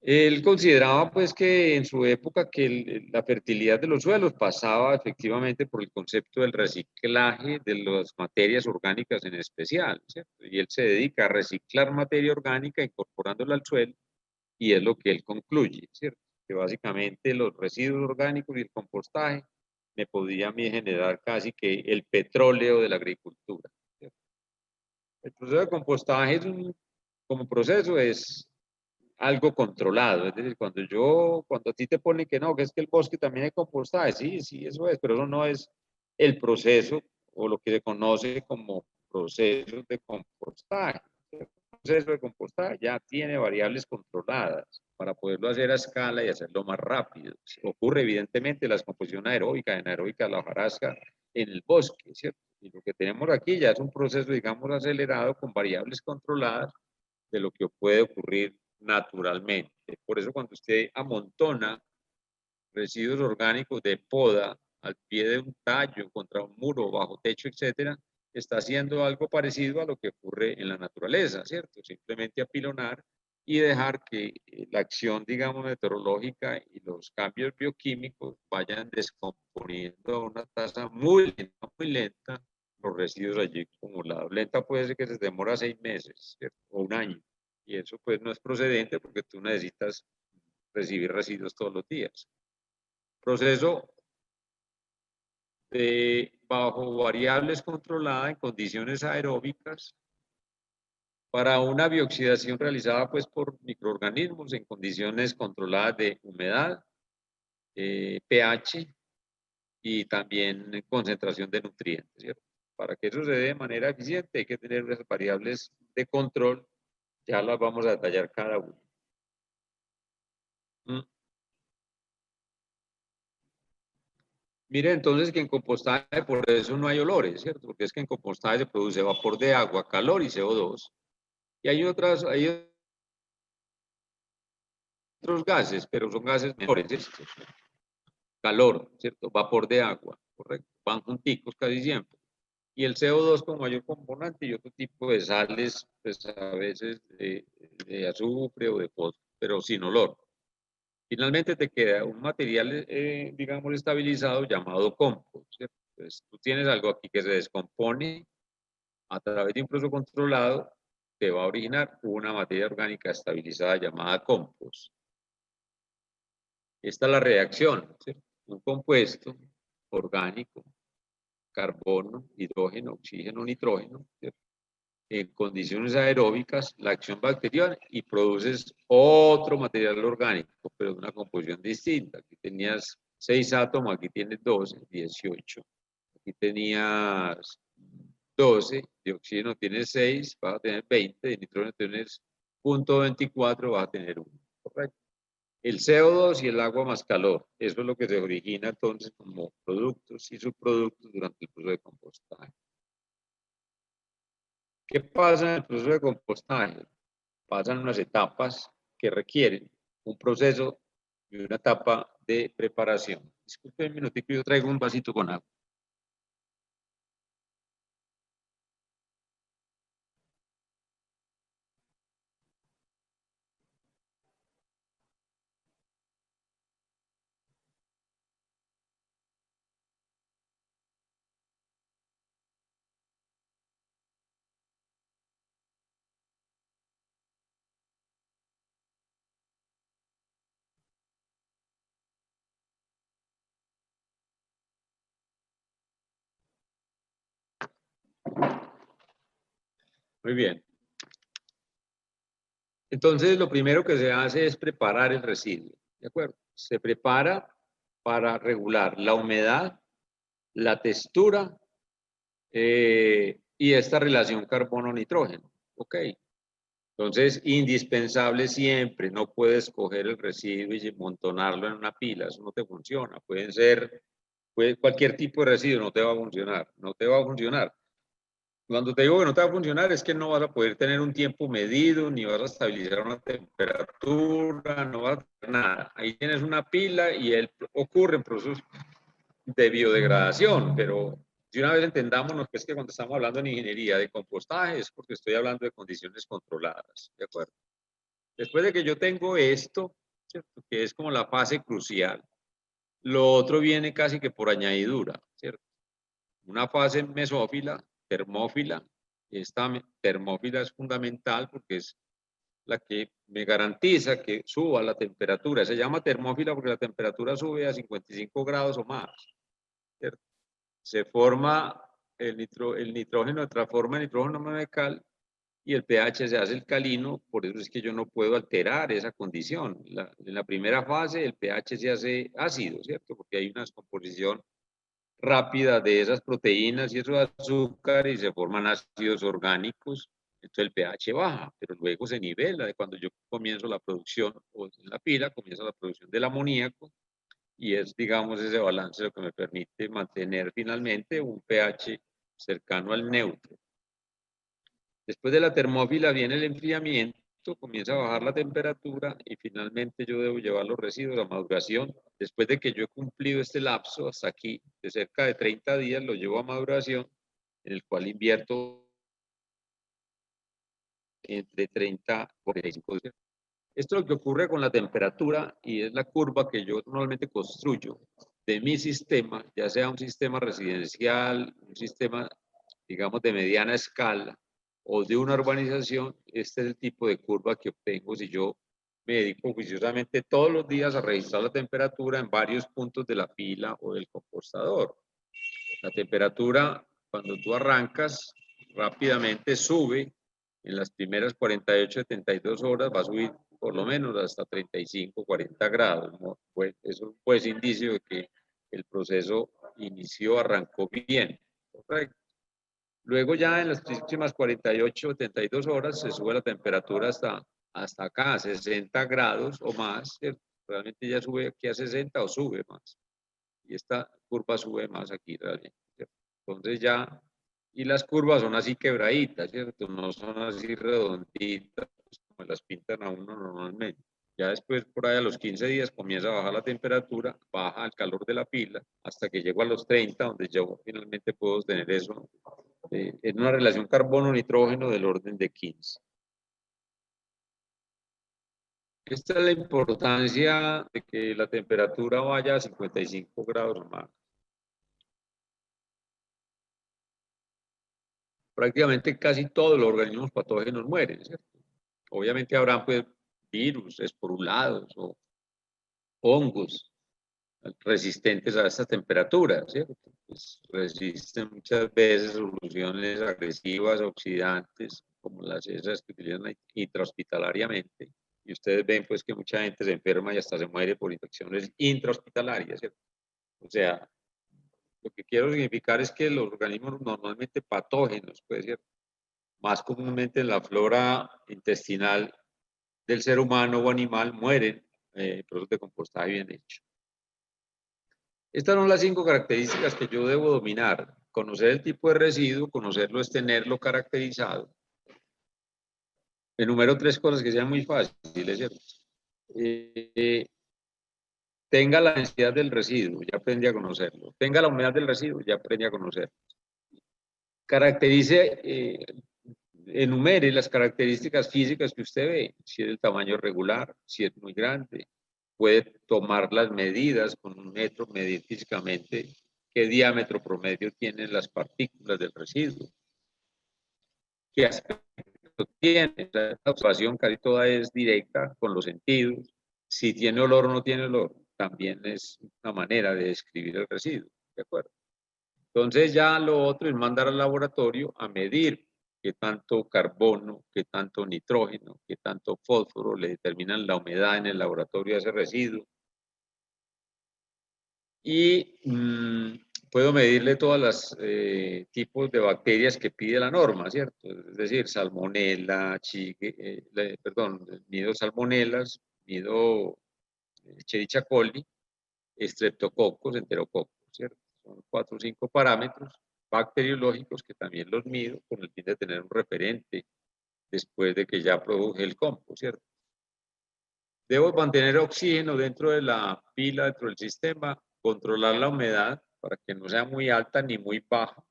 Él consideraba pues que en su época que la fertilidad de los suelos pasaba efectivamente por el concepto del reciclaje de las materias orgánicas en especial, ¿cierto? Y él se dedica a reciclar materia orgánica incorporándola al suelo y es lo que él concluye, ¿cierto? Que básicamente los residuos orgánicos y el compostaje me podían generar casi que el petróleo de la agricultura, ¿cierto? El proceso de compostaje como proceso es algo controlado. Es decir, cuando a ti te ponen que no, que es que el bosque también hay compostaje, sí, sí, eso es, pero eso no es el proceso o lo que se conoce como proceso de compostaje. El proceso de compostaje ya tiene variables controladas para poderlo hacer a escala y hacerlo más rápido. Ocurre evidentemente la descomposición aeróbica, anaeróbica, la hojarasca en el bosque, ¿cierto? Y lo que tenemos aquí ya es un proceso, digamos, acelerado con variables controladas de lo que puede ocurrir naturalmente. Por eso cuando usted amontona residuos orgánicos de poda al pie de un tallo, contra un muro, bajo techo, etcétera, está haciendo algo parecido a lo que ocurre en la naturaleza, ¿cierto? Simplemente apilonar y dejar que la acción, digamos, meteorológica y los cambios bioquímicos vayan descomponiendo a una tasa muy lenta los residuos allí acumulados. Lenta puede ser que se demora 6 meses, ¿cierto? O un año. Y eso pues no es procedente porque tú necesitas recibir residuos todos los días. Proceso bajo variables controladas en condiciones aeróbicas para una bioxidación realizada pues por microorganismos en condiciones controladas de humedad, pH y también concentración de nutrientes, ¿cierto? Para que eso se dé de manera eficiente hay que tener unas variables de control, ya las vamos a detallar cada una. Mire entonces que en compostaje por eso no hay olores, ¿cierto? Porque es que en compostaje se produce vapor de agua, calor y CO2. Y hay otros gases, pero son gases menores estos. Calor, ¿cierto? Vapor de agua, correcto. Van junticos casi siempre. Y el CO2 con mayor componente y otro tipo de sales, pues a veces de azufre o de fósforo, pero sin olor. Finalmente te queda un material, digamos, estabilizado llamado compost, ¿cierto? Entonces, tú tienes algo aquí que se descompone a través de un proceso controlado, te va a originar una materia orgánica estabilizada llamada compost. Esta es la reacción, ¿cierto? Un compuesto orgánico, carbono, hidrógeno, oxígeno, nitrógeno, ¿cierto? En condiciones aeróbicas, la acción bacteriana y produces otro material orgánico, pero de una composición distinta. Aquí tenías 6 átomos, aquí tienes 12, 18. Aquí tenías 12, de oxígeno tienes 6, vas a tener 20, de nitrógeno tienes 0.24, vas a tener 1. ¿Correcto? El CO2 y el agua más calor. Eso es lo que se origina entonces como productos y subproductos durante el proceso de compostaje. ¿Qué pasa en el proceso de compostaje? Pasan unas etapas que requieren un proceso y una etapa de preparación. Disculpe un minutico, yo traigo un vasito con agua. Muy bien. Entonces, lo primero que se hace es preparar el residuo. ¿De acuerdo? Se prepara para regular la humedad, la textura y esta relación carbono-nitrógeno. ¿Ok? Entonces, indispensable siempre, no puedes coger el residuo y amontonarlo en una pila, eso no te funciona. Cualquier tipo de residuo, no te va a funcionar, no te va a funcionar. Cuando te digo que no te va a funcionar es que no vas a poder tener un tiempo medido, ni vas a estabilizar una temperatura, no vas a hacer nada. Ahí tienes una pila y ocurren procesos de biodegradación, pero de una vez entendámonos que es que cuando estamos hablando en ingeniería de compostaje es porque estoy hablando de condiciones controladas, ¿de acuerdo? Después de que yo tengo esto, ¿cierto? Que es como la fase crucial, lo otro viene casi que por añadidura, ¿cierto? Una fase mesófila, termófila. Esta termófila es fundamental porque es la que me garantiza que suba la temperatura. Se llama termófila porque la temperatura sube a 55 grados o más, ¿cierto? Se forma el nitrógeno, transforma en nitrógeno monometal y el pH se hace alcalino, por eso es que yo no puedo alterar esa condición. En la primera fase el pH se hace ácido, ¿cierto? Porque hay una descomposición rápida de esas proteínas y esos azúcares y se forman ácidos orgánicos, entonces el pH baja, pero luego se nivela de cuando yo comienzo la producción, o en la pila comienza la producción del amoníaco, y es, digamos, ese balance lo que me permite mantener finalmente un pH cercano al neutro. Después de la termófila viene el enfriamiento, comienza a bajar la temperatura y finalmente yo debo llevar los residuos a maduración. Después de que yo he cumplido este lapso hasta aquí, de cerca de 30 días, lo llevo a maduración, en el cual invierto entre 30 y 45 días. Esto es lo que ocurre con la temperatura y es la curva que yo normalmente construyo de mi sistema, ya sea un sistema residencial, un sistema, digamos, de mediana escala o de una urbanización. Este es el tipo de curva que obtengo si yo me dedico juiciosamente todos los días a registrar la temperatura en varios puntos de la pila o del compostador. La temperatura, cuando tú arrancas, rápidamente sube. En las primeras 48, 72 horas va a subir por lo menos hasta 35, 40 grados, ¿no? Pues eso es indicio de que el proceso arrancó bien. Correcto. Luego ya en las próximas 48, 72 horas se sube la temperatura hasta acá, 60 grados o más, ¿cierto? Realmente ya sube aquí a 60 o sube más. Y esta curva sube más aquí realmente, ¿cierto? Entonces ya, y las curvas son así quebraditas, ¿cierto? No son así redonditas como las pintan a uno normalmente. Ya después, por ahí a los 15 días, comienza a bajar la temperatura, baja el calor de la pila, hasta que llego a los 30, donde yo finalmente puedo tener eso en una relación carbono-nitrógeno del orden de 15. Esta es la importancia de que la temperatura vaya a 55 grados o más. Prácticamente casi todos los organismos patógenos mueren, ¿cierto? Obviamente habrán pues virus, esporulados o hongos resistentes a estas temperaturas, ¿cierto? Pues resisten muchas veces soluciones agresivas, oxidantes, como las esas que utilizan intrahospitalariamente. Y ustedes ven pues que mucha gente se enferma y hasta se muere por infecciones intrahospitalarias, ¿cierto? O sea, lo que quiero significar es que los organismos normalmente patógenos, puede ser más comúnmente en la flora intestinal del ser humano o animal, mueren procesos de compostaje bien hecho. Estas son las 5 características que yo debo dominar. Conocer el tipo de residuo, conocerlo es tenerlo caracterizado. Enumero 3 cosas que sean muy fáciles, ¿cierto? Tenga la densidad del residuo, ya aprendí a conocerlo. Tenga la humedad del residuo, ya aprendí a conocerlo. Caracterice, enumere las características físicas que usted ve, si es el tamaño regular, si es muy grande. Puede tomar las medidas con un metro, medir físicamente qué diámetro promedio tienen las partículas del residuo, qué aspecto tiene. La observación casi toda es directa con los sentidos. Si tiene olor o no tiene olor, también es una manera de describir el residuo, ¿de acuerdo? Entonces ya lo otro es mandar al laboratorio a medir qué tanto carbono, qué tanto nitrógeno, qué tanto fósforo le determinan la humedad en el laboratorio de ese residuo. Y puedo medirle todos los tipos de bacterias que pide la norma, ¿cierto? Es decir, salmonella, mido salmonelas, mido Escherichia coli, estreptococos, enterococos, ¿cierto? Son 4 o 5 parámetros bacteriológicos que también los mido con el fin de tener un referente después de que ya produje el compost, ¿cierto? Debo mantener oxígeno dentro de la pila, dentro del sistema, controlar la humedad para que no sea muy alta ni muy baja.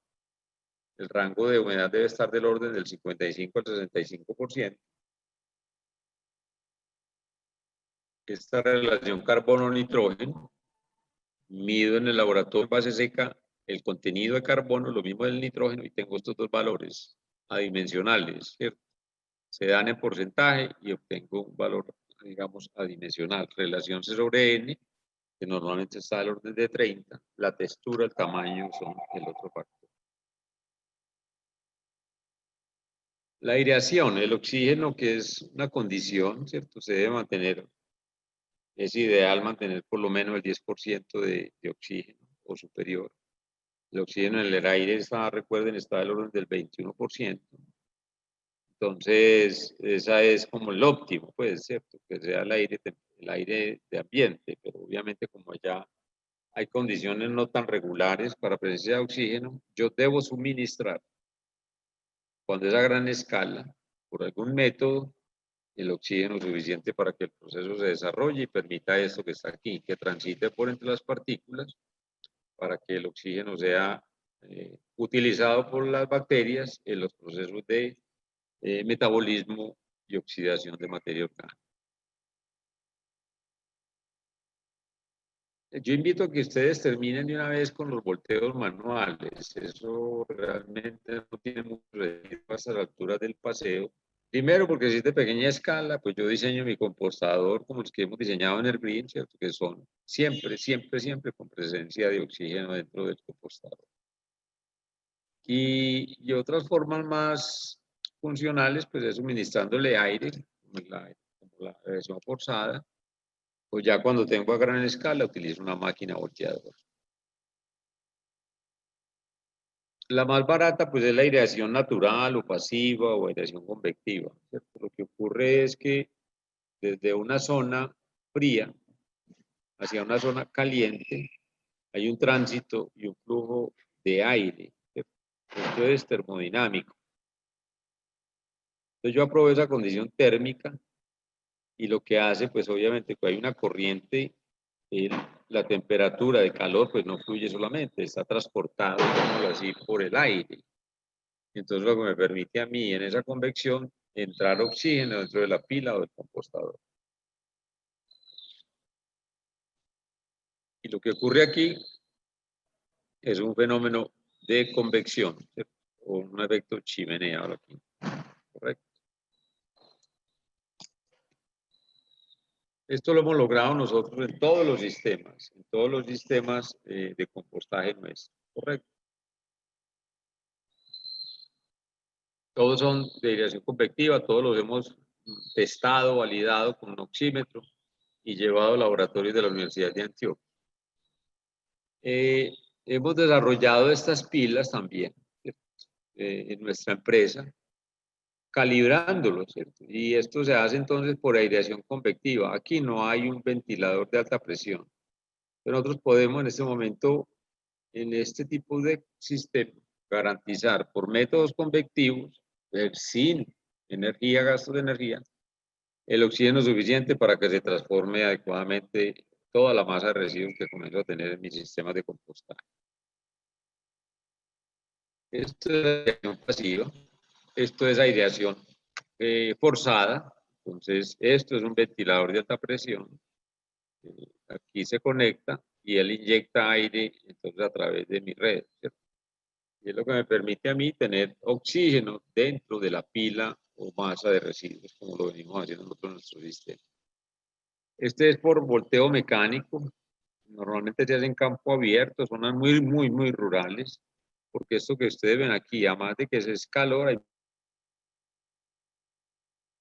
El rango de humedad debe estar del orden del 55 al 65%. Esta relación carbono-nitrógeno, mido en el laboratorio en base seca el contenido de carbono, lo mismo del nitrógeno, y tengo estos dos valores adimensionales, ¿cierto? Se dan en porcentaje y obtengo un valor, digamos, adimensional. Relación C sobre N, que normalmente está al orden de 30, la textura, el tamaño son el otro factor. La aireación, el oxígeno, que es una condición, ¿cierto? Se debe mantener, es ideal mantener por lo menos el 10% de oxígeno o superior. El oxígeno en el aire está, recuerden, está del orden del 21%. Entonces, esa es como el óptimo, pues, ¿cierto? Que sea el aire de ambiente, pero obviamente como ya hay condiciones no tan regulares para presencia de oxígeno, yo debo suministrar, cuando es a gran escala, por algún método, el oxígeno suficiente para que el proceso se desarrolle y permita esto que está aquí, que transite por entre las partículas para que el oxígeno sea utilizado por las bacterias en los procesos de metabolismo y oxidación de materia orgánica. Yo invito a que ustedes terminen de una vez con los volteos manuales. Eso realmente no tiene mucho sentido a estas alturas del paseo. Primero, porque si es de pequeña escala, pues yo diseño mi compostador como los que hemos diseñado en el Green, ¿cierto? Que son siempre, siempre, siempre con presencia de oxígeno dentro del compostador. Y otras formas más funcionales, pues es suministrándole aire, como la reacción forzada, o ya cuando tengo a gran escala utilizo una máquina volteadora. La más barata pues es la aireación natural o pasiva o aireación convectiva, ¿cierto? Lo que ocurre es que desde una zona fría hacia una zona caliente hay un tránsito y un flujo de aire, ¿cierto? Esto es termodinámico. Entonces yo aprovecho esa condición térmica y lo que hace, pues obviamente, que hay una corriente, la temperatura de calor, pues no fluye solamente, está transportada, digámoslo así, por el aire. Entonces, lo que me permite a mí en esa convección entrar oxígeno dentro de la pila o del compostador. Y lo que ocurre aquí es un fenómeno de convección, ¿cierto? O un efecto chimenea, ahora aquí. Correcto. Esto lo hemos logrado nosotros en todos los sistemas de compostaje nuestro, correcto. Todos son de aireación convectiva, todos los hemos testado, validado con un oxímetro y llevado a laboratorios de la Universidad de Antioquia. Hemos desarrollado estas pilas también en nuestra empresa, calibrándolos, ¿cierto? Y esto se hace entonces por aireación convectiva. Aquí no hay un ventilador de alta presión. Pero nosotros podemos en este momento, en este tipo de sistema, garantizar por métodos convectivos, sin energía, gastos de energía, el oxígeno suficiente para que se transforme adecuadamente toda la masa de residuos que comienzo a tener en mis sistemas de compostaje. Esto es aireación pasiva, esto es aireación forzada, entonces esto es un ventilador de alta presión, aquí se conecta y él inyecta aire entonces a través de mi red, ¿cierto? Y es lo que me permite a mí tener oxígeno dentro de la pila o masa de residuos, como lo venimos haciendo nosotros en nuestro sistema. Este es por volteo mecánico. Normalmente se hace en campo abierto, zonas muy rurales, porque esto que ustedes ven aquí, además de que es calor, hay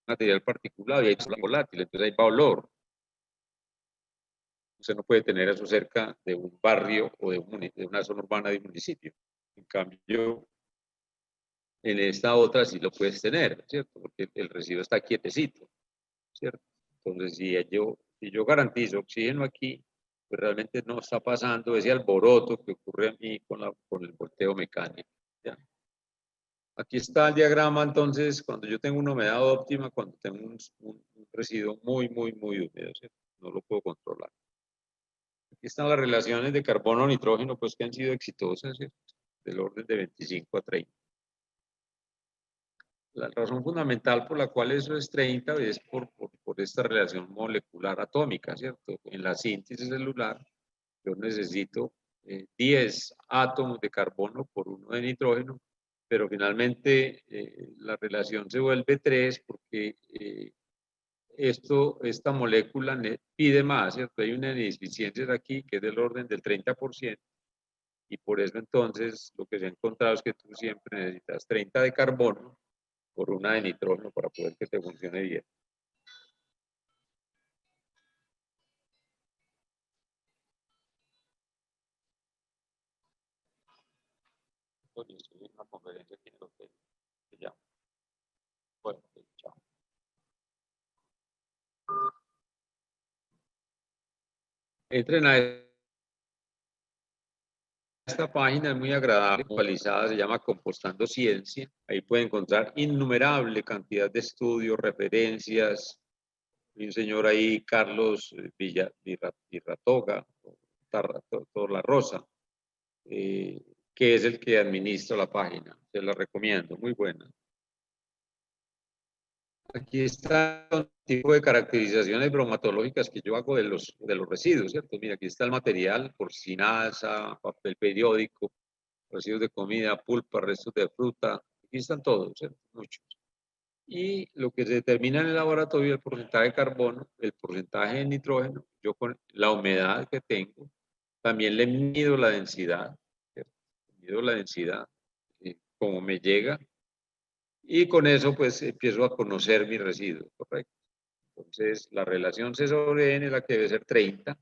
material particulado y hay volátil, entonces hay olor. Usted no puede tener eso cerca de un barrio o de una zona urbana de un municipio. En cambio, en esta otra sí lo puedes tener, ¿cierto? Porque el residuo está quietecito, ¿cierto? Entonces, si yo garantizo oxígeno aquí, pues realmente no está pasando ese alboroto que ocurre a mí con el volteo mecánico, ¿ya? Aquí está el diagrama, entonces, cuando yo tengo una humedad óptima, cuando tengo un residuo muy húmedo, ¿cierto? No lo puedo controlar. Aquí están las relaciones de carbono-nitrógeno, pues que han sido exitosas, ¿cierto? Del orden de 25 a 30. La razón fundamental por la cual eso es 30 es por esta relación molecular atómica, ¿cierto? En la síntesis celular, yo necesito 10 átomos de carbono por 1 de nitrógeno, pero finalmente la relación se vuelve 3 porque esta molécula pide más, ¿cierto? Hay una ineficiencia aquí que es del orden del 30%, y por eso entonces lo que se ha encontrado es que tú siempre necesitas 30 de carbono por 1 de nitrógeno para poder que te funcione bien. Estoy en una conferencia aquí en el hotel. Se llama. Bueno, chao. Entren a esta página, es muy agradable, actualizada, se llama Compostando Ciencia. Ahí pueden encontrar innumerable cantidad de estudios, referencias. Hay un señor ahí, Carlos Virratoga, La Rosa, que es el que administra la página. Se la recomiendo, muy buena. Aquí está un tipo de caracterizaciones bromatológicas que yo hago de los residuos, ¿cierto? Mira, aquí está el material, porcinaza, papel periódico, residuos de comida, pulpa, restos de fruta. Aquí están todos, ¿cierto? Muchos. Y lo que se determina en el laboratorio, el porcentaje de carbono, el porcentaje de nitrógeno, yo con la humedad que tengo, también le mido la densidad, ¿cierto? Mido la densidad como me llega, y con eso pues empiezo a conocer mi residuo, ¿correcto? Entonces la relación C sobre N es la que debe ser 30.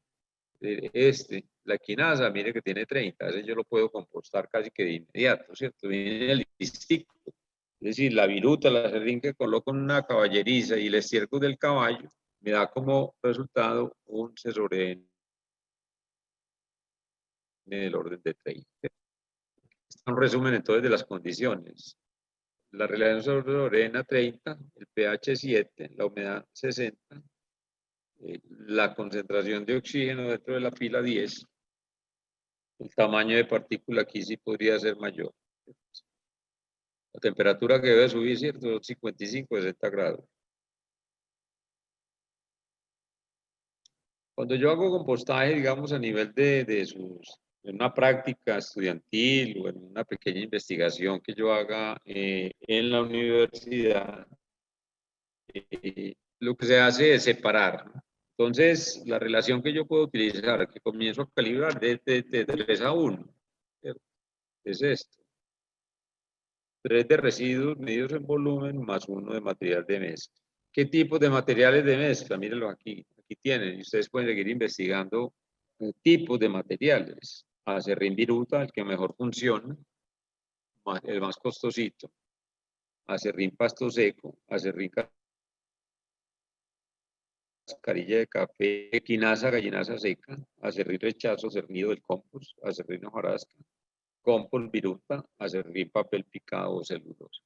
La quinasa, mire que tiene 30, ese yo lo puedo compostar casi que de inmediato, ¿cierto? Viene el listículo. Es decir, la viruta, la serrín que coloco en una caballeriza y el estiércol del caballo, me da como resultado un C sobre N del orden de 30. Este es un resumen entonces de las condiciones. La relación sobre N a 30, el pH 7, la humedad 60, la concentración de oxígeno dentro de la pila 10, el tamaño de partícula aquí sí podría ser mayor. La temperatura que debe subir, ¿cierto? 55, 60 grados. Cuando yo hago compostaje, digamos, a nivel en una práctica estudiantil o en una pequeña investigación que yo haga en la universidad, lo que se hace es separar, ¿no? Entonces, la relación que yo puedo utilizar, que comienzo a calibrar de 3 a 1, ¿cierto? Es esto. 3 de residuos medidos en volumen más 1 de material de mezcla. ¿Qué tipos de materiales de mezcla? Mírenlo aquí. Aquí tienen. Y ustedes pueden seguir investigando tipos de materiales. Acerrín viruta, el que mejor funciona, el más costosito. Acerrín pasto seco, acerrín cascarilla de café, quinaza, gallinaza seca, acerrín rechazo, cernido del compost, acerrín hojarasca, compost viruta, acerrín papel picado o celulosa.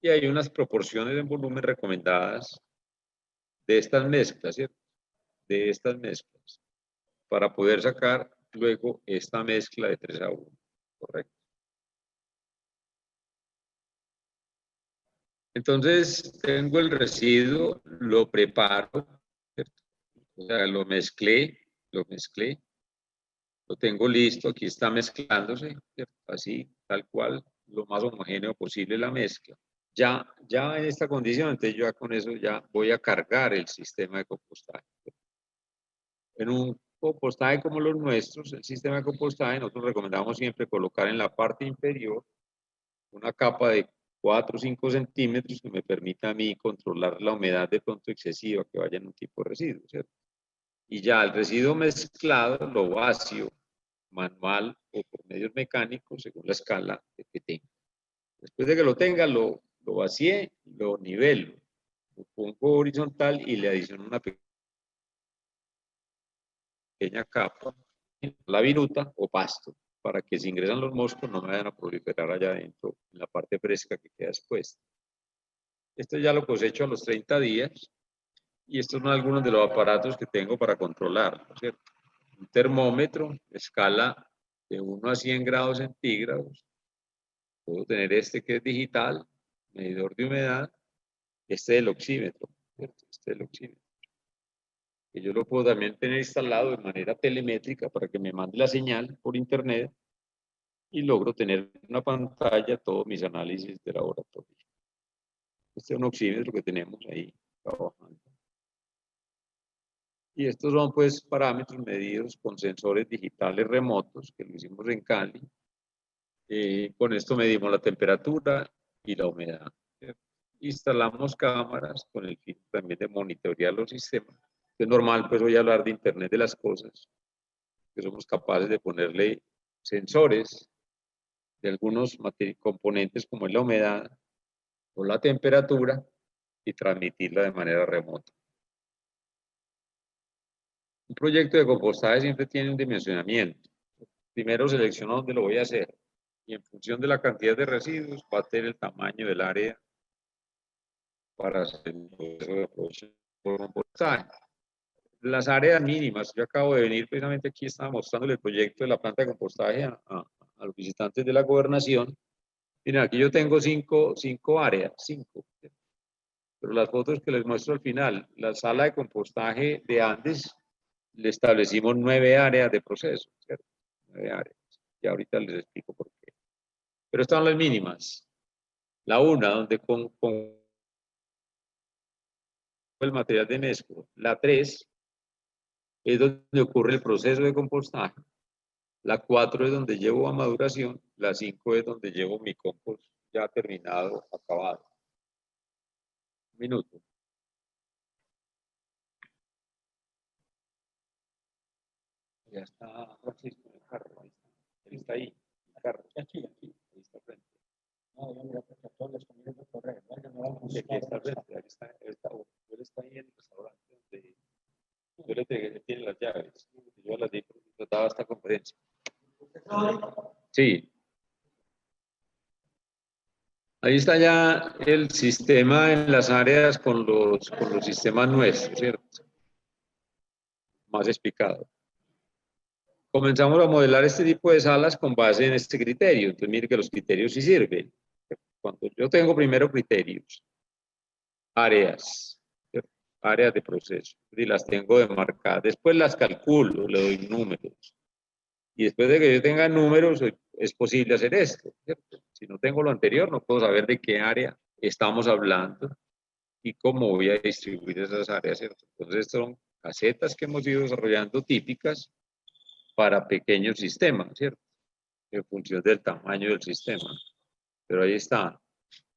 Y hay unas proporciones en volumen recomendadas de estas mezclas, ¿cierto? De estas mezclas, para poder sacar luego esta mezcla de 3 a 1, ¿correcto? Entonces, tengo el residuo, lo preparo, ¿cierto? O sea, lo mezclé, lo tengo listo, aquí está mezclándose, ¿cierto? Así, tal cual, lo más homogéneo posible la mezcla. Ya en esta condición, entonces yo ya con eso ya voy a cargar el sistema de compostaje. En un compostaje como los nuestros, el sistema de compostaje, nosotros recomendamos siempre colocar en la parte inferior una capa de 4 o 5 centímetros que me permita a mí controlar la humedad de pronto excesiva que vaya en un tipo de residuo, ¿cierto? Y ya el residuo mezclado lo vacío manual o por medios mecánicos según la escala que tenga. Después de que lo tenga, lo vacié, lo nivelo, lo pongo horizontal y le adiciono una pequeña capa, la viruta o pasto, para que si ingresan los moscos no me vayan a proliferar allá adentro, en la parte fresca que queda expuesta. Esto ya lo cosecho a los 30 días y estos son algunos de los aparatos que tengo para controlar, ¿no es cierto? Un termómetro, escala de 1 a 100 grados centígrados. Puedo tener este que es digital, medidor de humedad, este del oxímetro, ¿cierto? Este del oxímetro. Que yo lo puedo también tener instalado de manera telemétrica para que me mande la señal por internet y logro tener en una pantalla todos mis análisis de laboratorio. Este es un oxímetro que tenemos ahí trabajando. Y estos son pues parámetros medidos con sensores digitales remotos que lo hicimos en Cali. Con esto medimos la temperatura y la humedad. Instalamos cámaras con el fin también de monitorear los sistemas. Es normal pues hoy hablar de Internet de las cosas, que somos capaces de ponerle sensores de algunos componentes como es la humedad o la temperatura y transmitirla de manera remota. Un proyecto de compostaje siempre tiene un dimensionamiento. Primero selecciono dónde lo voy a hacer y en función de la cantidad de residuos va a tener el tamaño del área para hacer el proceso de compostaje. Las áreas mínimas, yo acabo de venir precisamente aquí, estaba mostrándole el proyecto de la planta de compostaje a los visitantes de la gobernación. Miren, aquí yo tengo cinco áreas, pero las fotos que les muestro al final, la sala de compostaje de Andes, le establecimos 9 áreas de proceso, ¿cierto? 9 áreas. Y ahorita les explico por qué. Pero están las mínimas. La una, donde con el material de mezcla. La 3 es donde ocurre el proceso de compostaje. La 4 es donde llevo a maduración, la 5 es donde llevo mi compost ya terminado, acabado. Un minuto. Ya está Francisco en el carro, ahí está. Él está ahí, en el carro. Aquí, ahí está frente. No, yo mira, porque todos los comienzos de correr, ¿no? Y aquí está frente, ahí está, él está ahí en el restaurante donde yo le entregué, él tiene las llaves. Yo las di porque trataba esta conferencia. Sí. Ahí está ya el sistema en las áreas con los sistemas nuestros, ¿cierto? Más explicado. Comenzamos a modelar este tipo de salas con base en este criterio. Entonces, mire que los criterios sí sirven. Cuando yo tengo primero criterios, áreas, ¿cierto? Áreas de proceso, y las tengo demarcadas. Después las calculo, le doy números. Y después de que yo tenga números, es posible hacer esto, ¿cierto? Si no tengo lo anterior, no puedo saber de qué área estamos hablando y cómo voy a distribuir esas áreas, ¿cierto? Entonces, son casetas que hemos ido desarrollando típicas para pequeños sistemas, ¿cierto? En función del tamaño del sistema. Pero ahí está.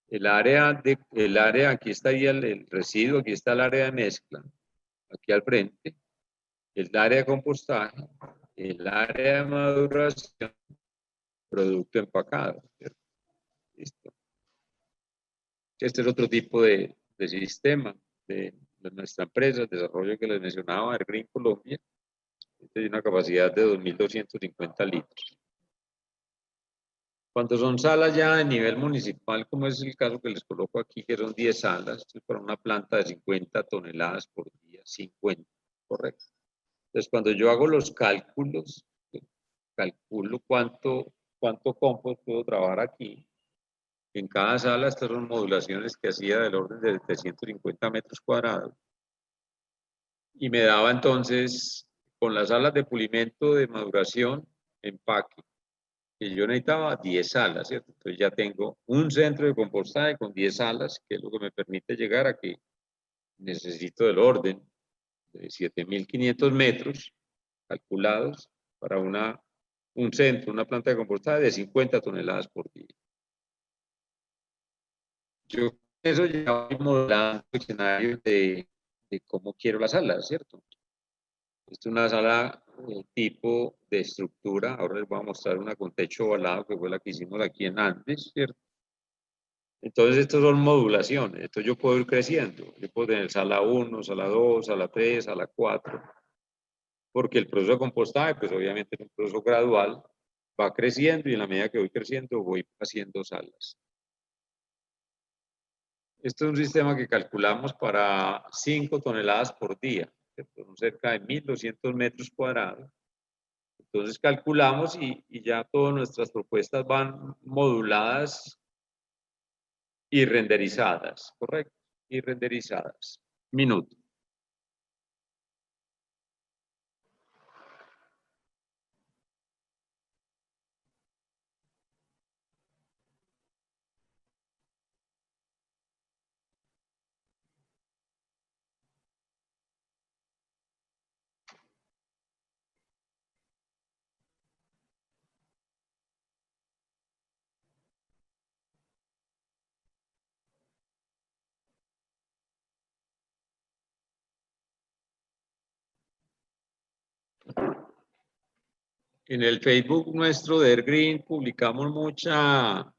El área, aquí está ahí el residuo, aquí está el área de mezcla, aquí al frente, el área de compostaje, el área de maduración, producto empacado, ¿cierto? Listo. Este es otro tipo de sistema de nuestra empresa, el desarrollo que les mencionaba, Green Colombia. Tiene una capacidad de 2.250 litros. Cuando son salas ya de nivel municipal, como es el caso que les coloco aquí, que son 10 salas, esto es para una planta de 50 toneladas por día, 50, correcto. Entonces, cuando yo hago los cálculos, calculo cuánto compost puedo trabajar aquí. En cada sala, estas son modulaciones que hacía del orden de 350 metros cuadrados. Y me daba entonces, con las salas de pulimento, de maduración, empaque, que yo necesitaba 10 salas, ¿cierto? Entonces ya tengo un centro de compostaje con 10 salas, que es lo que me permite llegar a que necesito del orden de 7.500 metros calculados para un centro, una planta de compostaje de 50 toneladas por día. Yo eso ya voy modelando escenarios de cómo quiero la sala, ¿cierto? Esta es una sala tipo de estructura. Ahora les voy a mostrar una con techo ovalado, que fue la que hicimos aquí en Andes, ¿cierto? Entonces, estos son modulaciones. Entonces, yo puedo ir creciendo. Yo puedo tener sala 1, sala 2, sala 3, sala 4. Porque el proceso de compostaje, pues obviamente es un proceso gradual, va creciendo y en la medida que voy creciendo, voy haciendo salas. Este es un sistema que calculamos para 5 toneladas por día, son cerca de 1.200 metros cuadrados. Entonces calculamos y ya todas nuestras propuestas van moduladas y renderizadas, ¿correcto? Y renderizadas. Minuto. En el Facebook nuestro de Green publicamos mucha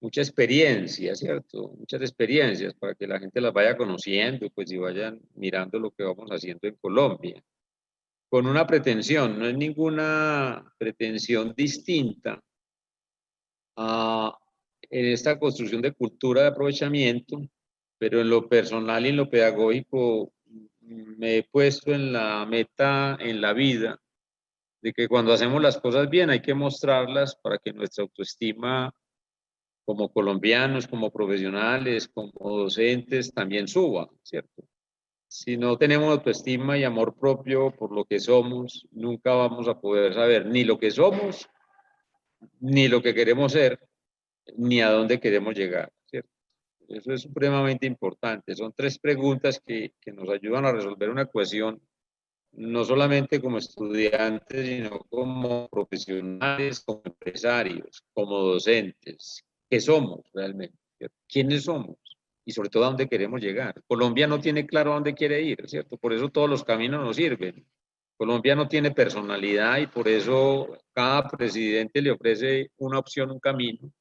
experiencia, ¿cierto? Muchas experiencias para que la gente las vaya conociendo, pues y vayan mirando lo que vamos haciendo en Colombia. Con una pretensión, no es ninguna pretensión distinta en esta construcción de cultura de aprovechamiento, pero en lo personal y en lo pedagógico me he puesto en la meta en la vida de que cuando hacemos las cosas bien hay que mostrarlas para que nuestra autoestima como colombianos, como profesionales, como docentes, también suba, ¿cierto? Si no tenemos autoestima y amor propio por lo que somos, nunca vamos a poder saber ni lo que somos, ni lo que queremos ser, ni a dónde queremos llegar, ¿cierto? Eso es supremamente importante. Son 3 preguntas que nos ayudan a resolver una ecuación no solamente como estudiantes, sino como profesionales, como empresarios, como docentes. ¿Qué somos realmente? ¿Quiénes somos? Y sobre todo a dónde queremos llegar. Colombia no tiene claro a dónde quiere ir, ¿cierto? Por eso todos los caminos nos sirven. Colombia no tiene personalidad y por eso cada presidente le ofrece una opción, un camino.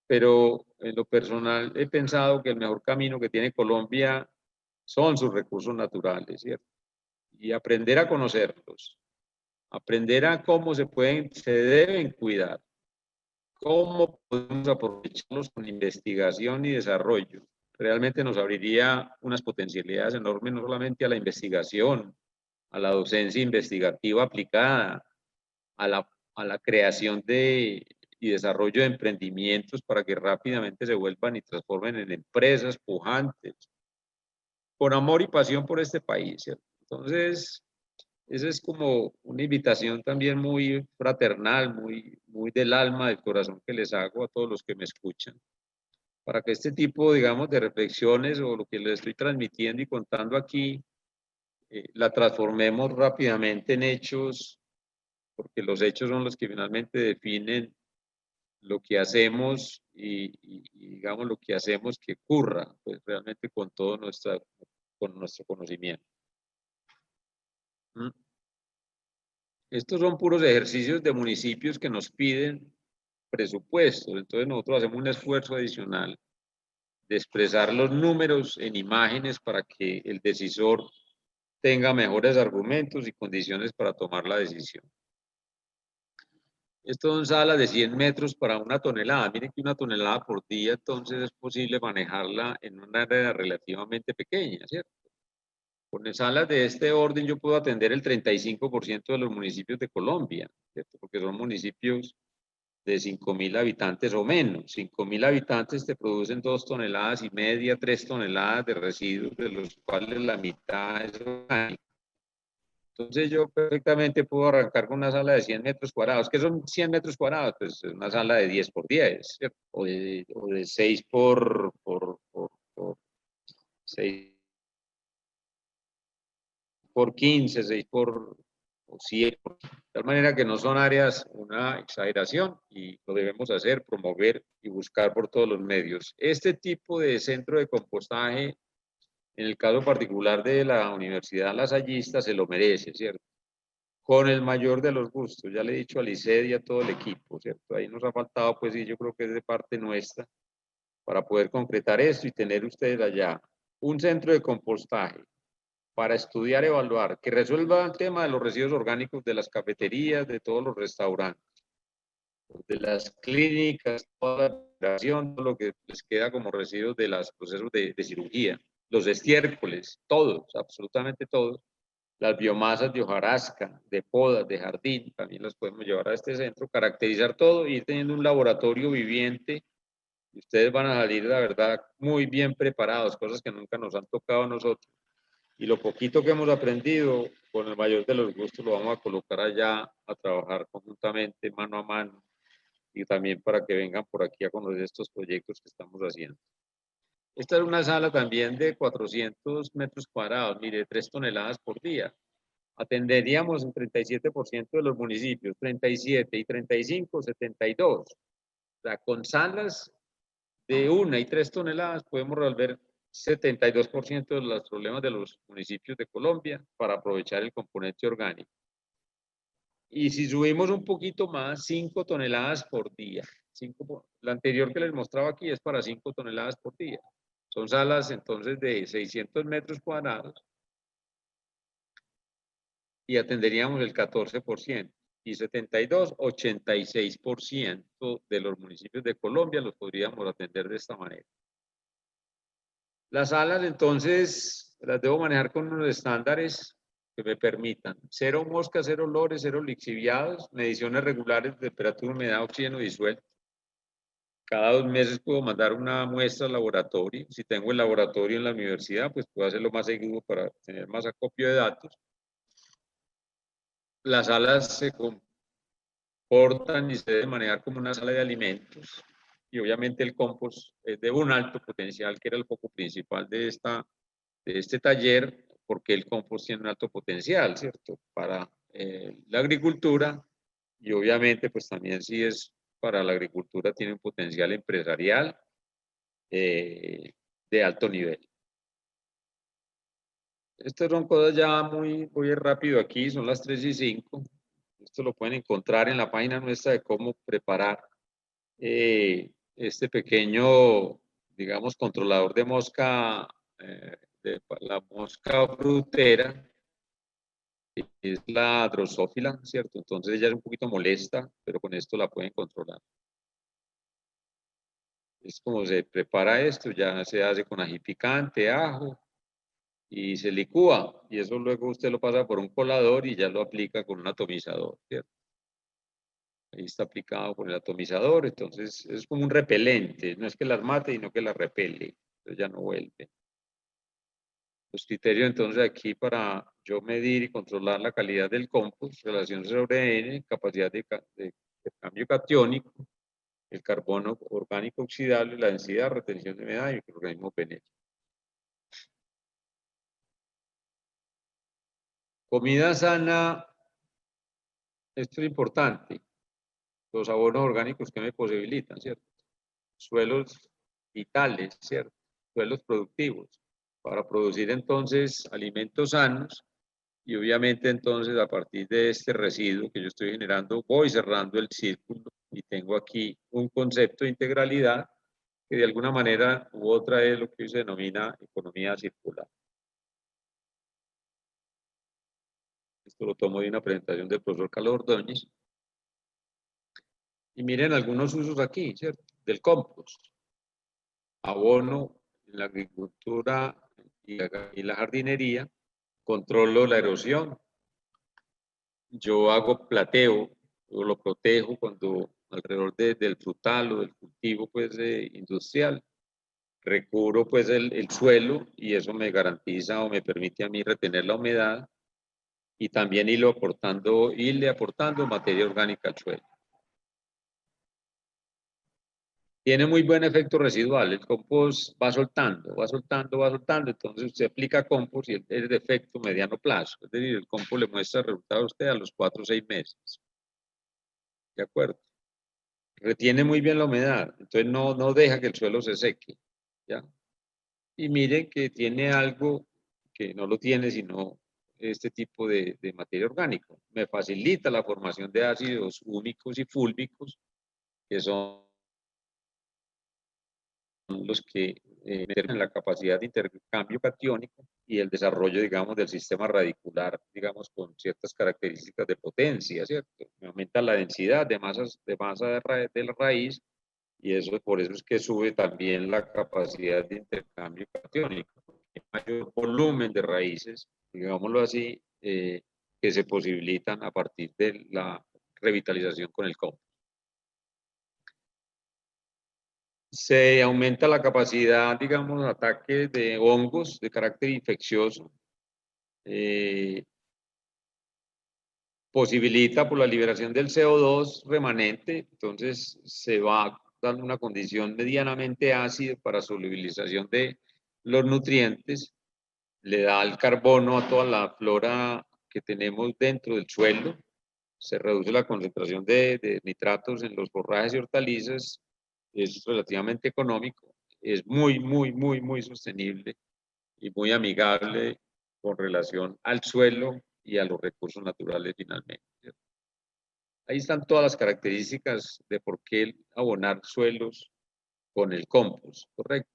Pero en lo personal he pensado que el mejor camino que tiene Colombia son sus recursos naturales, ¿cierto? Y aprender a conocerlos, aprender a cómo se deben cuidar, cómo podemos aprovecharlos con investigación y desarrollo. Realmente nos abriría unas potencialidades enormes, no solamente a la investigación, a la docencia investigativa aplicada, a la creación y desarrollo de emprendimientos para que rápidamente se vuelvan y transformen en empresas pujantes, con amor y pasión por este país, ¿cierto? Entonces, esa es como una invitación también muy fraternal, muy del alma, del corazón que les hago a todos los que me escuchan, para que este tipo, digamos, de reflexiones o lo que les estoy transmitiendo y contando aquí, la transformemos rápidamente en hechos, porque los hechos son los que finalmente definen lo que hacemos y digamos, lo que hacemos que ocurra, pues realmente con nuestro conocimiento. ¿Mm? Estos son puros ejercicios de municipios que nos piden presupuestos, entonces nosotros hacemos un esfuerzo adicional de expresar los números en imágenes para que el decisor tenga mejores argumentos y condiciones para tomar la decisión. Esto son salas de 100 metros para una tonelada. Miren que una tonelada por día, entonces es posible manejarla en una área relativamente pequeña, ¿cierto? Con salas de este orden yo puedo atender el 35% de los municipios de Colombia, ¿cierto? Porque son municipios de 5.000 habitantes o menos. 5.000 habitantes te producen 2,5 toneladas, 3 toneladas de residuos, de los cuales la mitad es orgánica. Entonces yo perfectamente puedo arrancar con una sala de 100 metros cuadrados. ¿Qué son 100 metros cuadrados? Pues una sala de 10 por 10, ¿cierto? O de 6 por 6 por 15, 6 por 100. De tal manera que no son áreas una exageración y lo debemos hacer, promover y buscar por todos los medios. Este tipo de centro de compostaje, en el caso particular de la Universidad Lasallista, se lo merece, ¿cierto? Con el mayor de los gustos. Ya le he dicho a Liced y a todo el equipo, ¿cierto? Ahí nos ha faltado, pues, y yo creo que es de parte nuestra, para poder concretar esto y tener ustedes allá un centro de compostaje para estudiar, evaluar, que resuelva el tema de los residuos orgánicos de las cafeterías, de todos los restaurantes, de las clínicas, toda la operación, todo lo que les queda como residuos de los procesos de cirugía, los estiércoles, todos, absolutamente todos, las biomasas de hojarasca, de podas, de jardín, también las podemos llevar a este centro, caracterizar todo y ir teniendo un laboratorio viviente. Y ustedes van a salir, la verdad, muy bien preparados, cosas que nunca nos han tocado a nosotros. Y lo poquito que hemos aprendido, con el mayor de los gustos, lo vamos a colocar allá a trabajar conjuntamente, mano a mano, y también para que vengan por aquí a conocer estos proyectos que estamos haciendo. Esta es una sala también de 400 metros cuadrados, mire, 3 toneladas por día. Atenderíamos el 37% de los municipios, 37 y 35, 72. O sea, con salas de 1 y 3 toneladas podemos resolver 72% de los problemas de los municipios de Colombia para aprovechar el componente orgánico. Y si subimos un poquito más, 5 toneladas por día. La anterior que les mostraba aquí es para 5 toneladas por día. Son salas entonces de 600 metros cuadrados y atenderíamos el 14%. Y 72, 86% de los municipios de Colombia los podríamos atender de esta manera. Las salas entonces las debo manejar con unos estándares que me permitan 0 moscas, 0 olores, 0 lixiviados, mediciones regulares de temperatura, humedad, oxígeno disuelto. Cada 2 meses puedo mandar una muestra al laboratorio. Si tengo el laboratorio en la universidad, pues puedo hacerlo más seguido para tener más acopio de datos. Las salas se comportan y se deben manejar como una sala de alimentos. Y obviamente el compost es de un alto potencial, que era el foco principal de este taller, porque el compost tiene un alto potencial, ¿cierto? Para la agricultura y obviamente pues también si es para la agricultura tiene un potencial empresarial de alto nivel. Estas son cosas ya voy rápido aquí, son las 3:05. Esto lo pueden encontrar en la página nuestra de cómo preparar este pequeño, digamos, controlador de mosca, de la mosca frutera, que es la Drosophila, ¿cierto? Entonces ella es un poquito molesta, pero con esto la pueden controlar. Es como se prepara esto, ya se hace con ají picante, ajo, y se licúa, y eso luego usted lo pasa por un colador y ya lo aplica con un atomizador, ¿cierto? Ahí está aplicado con el atomizador, entonces es como un repelente, no es que las mate, sino que las repele, entonces ya no vuelve. Los criterios entonces aquí para yo medir y controlar la calidad del compost, relación sobre N, capacidad de cambio catiónico, el carbono orgánico oxidable, la densidad, retención de humedad y microorganismos benéficos. Comida sana, esto es importante, los abonos orgánicos que me posibilitan, ¿cierto? Suelos vitales, ¿cierto? Suelos productivos, para producir entonces alimentos sanos y obviamente entonces a partir de este residuo que yo estoy generando voy cerrando el círculo y tengo aquí un concepto de integralidad que de alguna manera u otra es lo que se denomina economía circular. Esto lo tomo de una presentación del profesor Carlos Ordóñez. Y miren algunos usos aquí, ¿cierto? Del compost. Abono en la agricultura y la jardinería. Controlo la erosión. Yo hago plateo, yo lo protejo cuando alrededor del frutal o del cultivo pues, industrial. Recubro pues el suelo y eso me garantiza o me permite a mí retener la humedad y también irle aportando materia orgánica al suelo. Tiene muy buen efecto residual, el compost va soltando, va soltando, va soltando, entonces usted aplica compost y es de efecto mediano plazo, es decir, el compost le muestra resultados a usted a los 4 o 6 meses. ¿De acuerdo? Retiene muy bien la humedad, entonces no deja que el suelo se seque, ¿ya? Y miren que tiene algo que no lo tiene sino este tipo de materia orgánica. Me facilita la formación de ácidos húmicos y fúlbicos, que son los que determinan la capacidad de intercambio catiónico y el desarrollo, digamos, del sistema radicular, digamos, con ciertas características de potencia, ¿cierto? Me aumenta la densidad de masa de la raíz y por eso es que sube también la capacidad de intercambio catiónico. Hay mayor volumen de raíces, digámoslo así, que se posibilitan a partir de la revitalización con el compost. Se aumenta la capacidad, digamos, de ataque de hongos de carácter infeccioso. Posibilita por la liberación del CO2 remanente, entonces se va dando una condición medianamente ácida para solubilización de los nutrientes, le da el carbono a toda la flora que tenemos dentro del suelo, se reduce la concentración de nitratos en los forrajes y hortalizas, es relativamente económico, es muy sostenible y muy amigable con relación al suelo y a los recursos naturales finalmente. Ahí están todas las características de por qué abonar suelos con el compost, ¿correcto?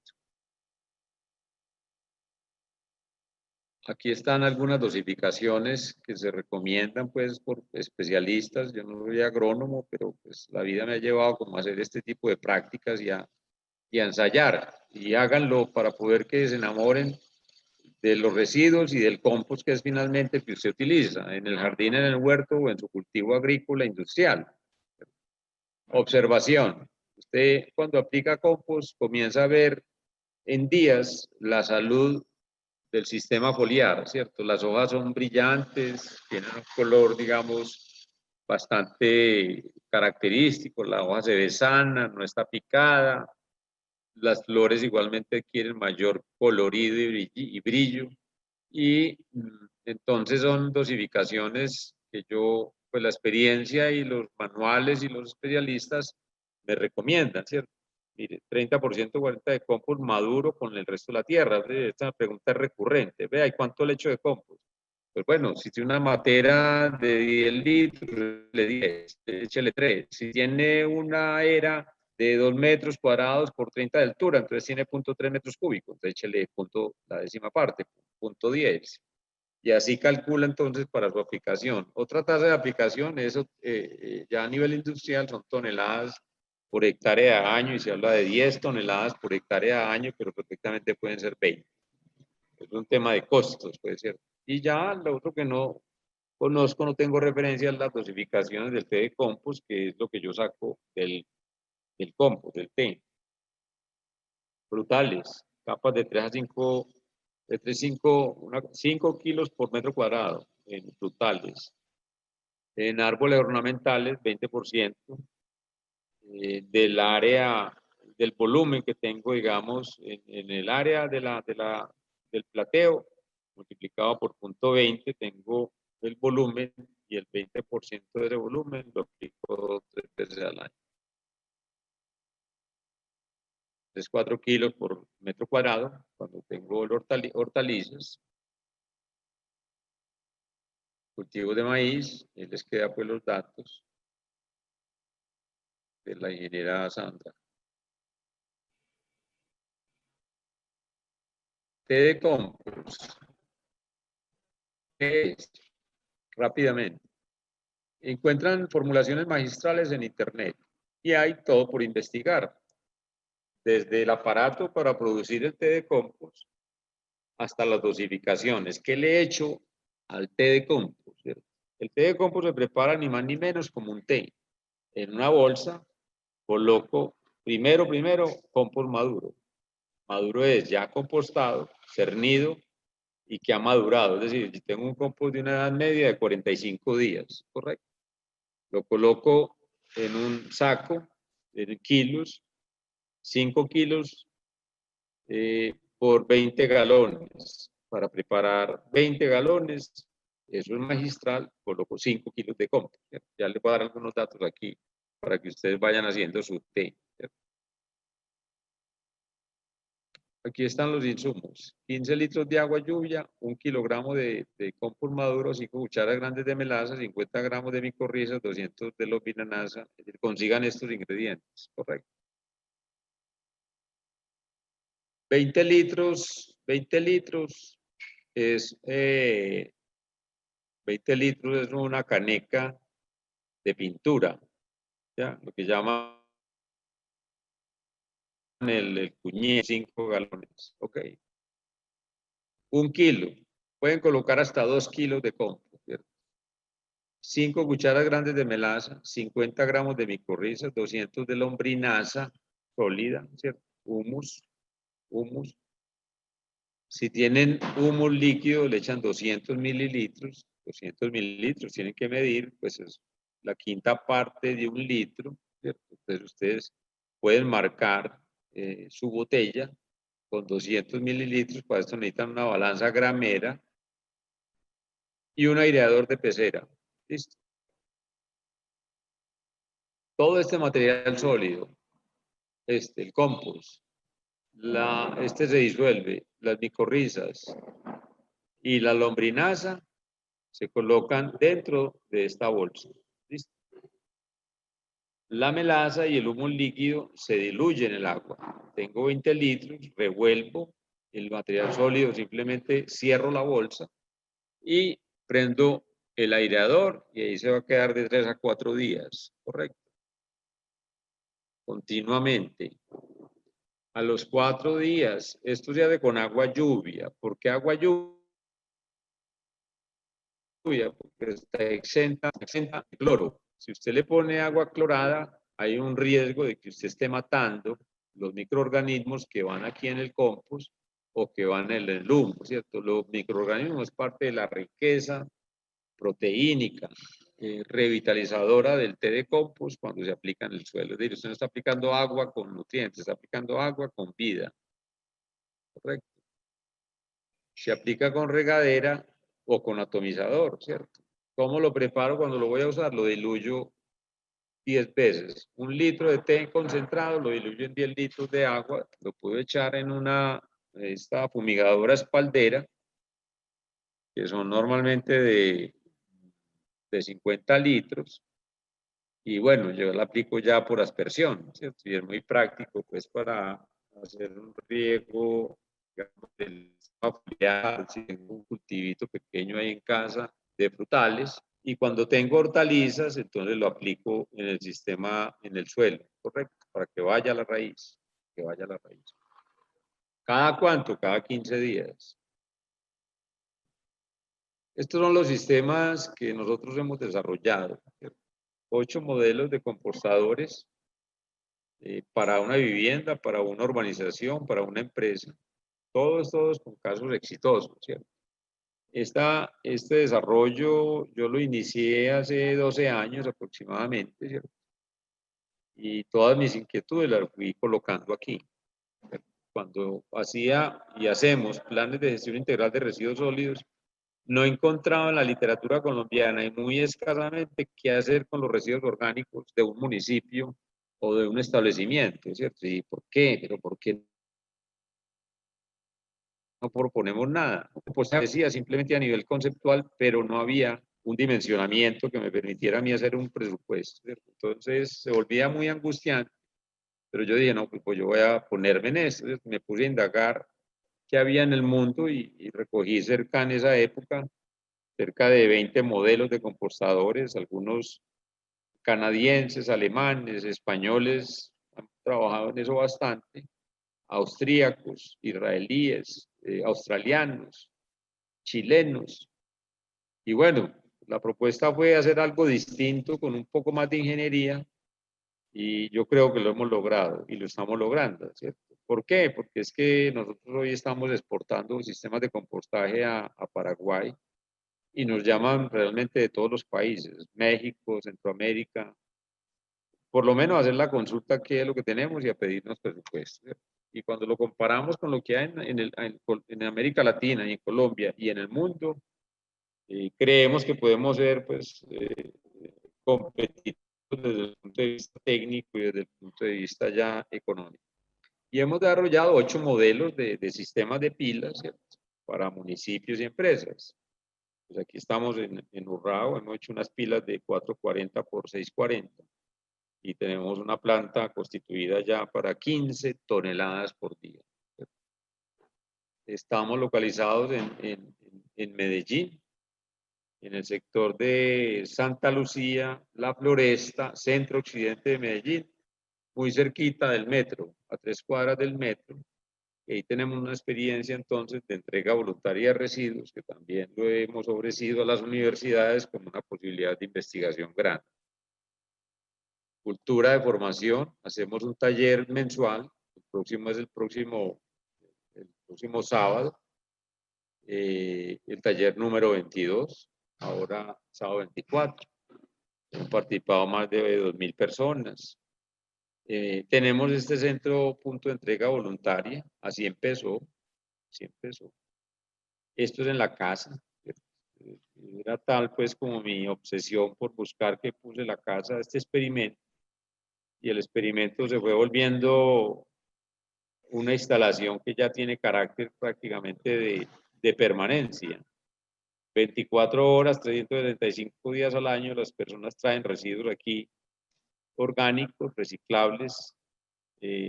Aquí están algunas dosificaciones que se recomiendan pues por especialistas. Yo no soy agrónomo, pero pues la vida me ha llevado como a hacer este tipo de prácticas y a ensayar. Y háganlo para poder que se enamoren de los residuos y del compost que es finalmente el que usted utiliza en el jardín, en el huerto o en su cultivo agrícola industrial. Observación. Usted cuando aplica compost comienza a ver en días la salud del sistema foliar, ¿cierto? Las hojas son brillantes, tienen un color, digamos, bastante característico, la hoja se ve sana, no está picada, las flores igualmente adquieren mayor colorido y brillo, Y entonces son dosificaciones que yo, pues la experiencia y los manuales y los especialistas me recomiendan, ¿cierto? Mire, 30%, 40% de compost maduro con el resto de la tierra. Esta pregunta es recurrente. Vea, ¿y cuánto le echo de compost? Pues bueno, si tiene una matera de 10 litros, le 10, échele 3. Si tiene una era de 2 metros cuadrados por 30 de altura, entonces tiene 0.3 metros cúbicos, entonces échele la décima parte, 0.10. Y así calcula entonces para su aplicación. Otra tasa de aplicación, eso ya a nivel industrial son toneladas por hectárea de año, y se habla de 10 toneladas por hectárea de año, pero perfectamente pueden ser 20. Es un tema de costos, puede ser. Y ya lo otro que no conozco, no tengo referencia a las dosificaciones del té de compost, que es lo que yo saco del compost, del té. Frutales, capas de 3 a 5, de 3 5 kilos por metro cuadrado en frutales. En árboles ornamentales, 20%. Del área, del volumen que tengo, digamos, en el área del plateo, multiplicado por 0.20, tengo el volumen, y el 20% del volumen lo aplico 3 veces al año. 3, 4 kilos por metro cuadrado cuando tengo hortalizas. Cultivos de maíz, y les queda pues los datos de la ingeniera Sandra. Té de compost. ¿Qué es? Rápidamente. Encuentran formulaciones magistrales en Internet y hay todo por investigar. Desde el aparato para producir el té de compost hasta las dosificaciones. ¿Qué le he hecho al té de compost? ¿Cierto? El té de compost se prepara ni más ni menos como un té. En una bolsa coloco primero compost maduro. Maduro es ya compostado, cernido y que ha madurado. Es decir, si tengo un compost de una edad media de 45 días, ¿correcto? Lo coloco en un saco de kilos, 5 kilos por 20 galones. Para preparar 20 galones, eso es magistral, coloco 5 kilos de compost. Ya les voy a dar algunos datos aquí para que ustedes vayan haciendo su té. ¿Cierto? Aquí están los insumos. 15 litros de agua lluvia, 1 kilogramo de compost maduro, 5 cucharas grandes de melaza, 50 gramos de micorrizas, 200 de lopinanasa. Consigan estos ingredientes, correcto. 20 litros es 20 litros es una caneca de pintura, ¿ya? Lo que llaman el cuñé, 5 galones, ok. 1 kilo, pueden colocar hasta 2 kilos de compost, ¿cierto? 5 cucharas grandes de melaza, 50 gramos de micorrizas, 200 de lombrinaza sólida, ¿cierto? Humus. Si tienen humus líquido, le echan 200 mililitros, 200 mililitros, tienen que medir, pues es la quinta parte de 1 litro, ¿cierto? Entonces ustedes pueden marcar su botella con 200 mililitros, para esto necesitan una balanza gramera y un aireador de pecera, ¿listo? Todo este material sólido, el compost, este se disuelve, las micorrizas y la lombrinaza se colocan dentro de esta bolsa. ¿Listo? La melaza y el humo líquido se diluyen en el agua. Tengo 20 litros, revuelvo el material sólido, simplemente cierro la bolsa y prendo el aireador y ahí se va a quedar de 3 a 4 días, ¿correcto? Continuamente. A los 4 días, esto se hace con agua lluvia. ¿Por qué agua lluvia? Porque está exenta de cloro. Si usted le pone agua clorada, hay un riesgo de que usted esté matando los microorganismos que van aquí en el compost o que van en el humo, ¿cierto? Los microorganismos es parte de la riqueza proteínica, revitalizadora del té de compost cuando se aplica en el suelo. Es decir, usted no está aplicando agua con nutrientes, está aplicando agua con vida. ¿Correcto? Se aplica con regadera o con atomizador, ¿cierto? ¿Cómo lo preparo cuando lo voy a usar? Lo diluyo 10 veces. 1 litro de té concentrado lo diluyo en 10 litros de agua, lo puedo echar en esta fumigadora espaldera, que son normalmente de 50 litros, y bueno, yo la aplico ya por aspersión, ¿cierto? Y es muy práctico, pues, para hacer un riego, digamos, si tengo un cultivito pequeño ahí en casa de frutales, y cuando tengo hortalizas, entonces lo aplico en el sistema, en el suelo, ¿correcto? Para que vaya a la raíz, que vaya a la raíz. ¿Cada cuánto? Cada 15 días. Estos son los sistemas que nosotros hemos desarrollado, ¿cierto? 8 modelos de compostadores para una vivienda, para una urbanización, para una empresa. Todos con casos exitosos, ¿cierto? Este desarrollo yo lo inicié hace 12 años aproximadamente, ¿cierto? Y todas mis inquietudes las fui colocando aquí. Cuando hacía y hacemos planes de gestión integral de residuos sólidos, no encontraba en la literatura colombiana y muy escasamente qué hacer con los residuos orgánicos de un municipio o de un establecimiento, ¿cierto? ¿Y por qué? ¿Pero por qué no proponemos nada? Pues decía simplemente a nivel conceptual, pero no había un dimensionamiento que me permitiera a mí hacer un presupuesto, ¿cierto? Entonces se volvía muy angustiante, pero yo dije, no, pues yo voy a ponerme en esto. Entonces, me puse a indagar qué había en el mundo y recogí cerca en esa época cerca de 20 modelos de compostadores, algunos canadienses, alemanes, españoles, han trabajado en eso bastante, austríacos, israelíes, australianos, chilenos. Y bueno, la propuesta fue hacer algo distinto con un poco más de ingeniería y yo creo que lo hemos logrado y lo estamos logrando, ¿cierto? ¿Por qué? Porque es que nosotros hoy estamos exportando sistemas de compostaje a Paraguay y nos llaman realmente de todos los países, México, Centroamérica, por lo menos a hacer la consulta qué es lo que tenemos y a pedirnos presupuestos, ¿cierto? Y cuando lo comparamos con lo que hay en América Latina y en Colombia y en el mundo, creemos que podemos ser pues, competitivos desde el punto de vista técnico y desde el punto de vista ya económico. Y hemos desarrollado 8 modelos de sistemas de pilas, ¿cierto? Para municipios y empresas. Pues aquí estamos en Urrao, hemos hecho unas pilas de 440 por 640 y tenemos una planta constituida ya para 15 toneladas por día. Estamos localizados en Medellín, en el sector de Santa Lucía, La Floresta, centro occidente de Medellín, muy cerquita del metro, a 3 cuadras del metro. Y ahí tenemos una experiencia entonces de entrega voluntaria de residuos que también lo hemos ofrecido a las universidades como una posibilidad de investigación grande. Cultura de formación, hacemos un taller mensual, el próximo es el próximo sábado, el taller número 22, ahora sábado 24. Han participado más de 2.000 personas. Tenemos este centro punto de entrega voluntaria, así empezó. Esto es en la casa. Era tal pues como mi obsesión por buscar que puse la casa a este experimento y el experimento se fue volviendo una instalación que ya tiene carácter prácticamente de permanencia. 24 horas, 365 días al año las personas traen residuos aquí orgánicos, reciclables,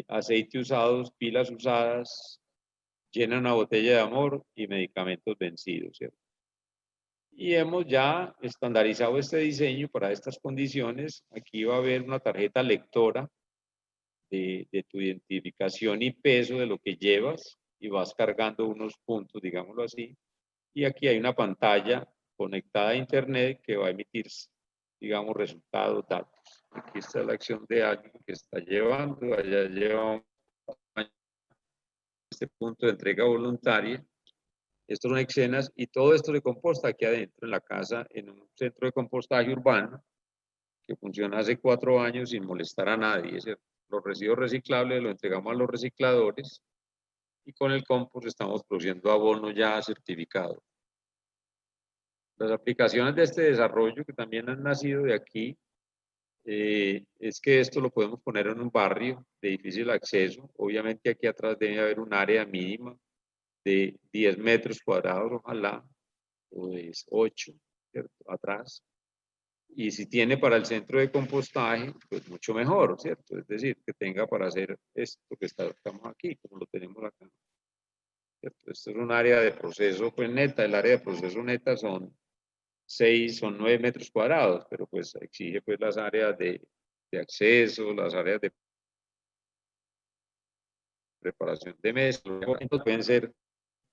aceite usados, pilas usadas, llenan una botella de amor y medicamentos vencidos, ¿cierto? Y hemos ya estandarizado este diseño para estas condiciones. Aquí va a haber una tarjeta lectora de tu identificación y peso de lo que llevas y vas cargando unos puntos, digámoslo así. Y aquí hay una pantalla conectada a internet que va a emitir, digamos, resultados, datos. Aquí está la acción de alguien que está llevando, allá lleva este punto de entrega voluntaria. Estos son escenas y todo esto se composta aquí adentro en la casa, en un centro de compostaje urbano que funciona hace 4 años sin molestar a nadie, ¿cierto? Los residuos reciclables los entregamos a los recicladores y con el compost estamos produciendo abono ya certificado. Las aplicaciones de este desarrollo que también han nacido de aquí es que esto lo podemos poner en un barrio de difícil acceso. Obviamente aquí atrás debe haber un área mínima de 10 metros cuadrados, ojalá, o de 8, ¿cierto? Atrás. Y si tiene para el centro de compostaje, pues mucho mejor, ¿cierto? Es decir, que tenga para hacer esto que estamos aquí, como lo tenemos acá. ¿Cierto? Esto es un área de proceso, pues neta, el área de proceso neta son 9 metros cuadrados, pero pues exige pues las áreas de acceso, las áreas de preparación de mezcla. Entonces pueden ser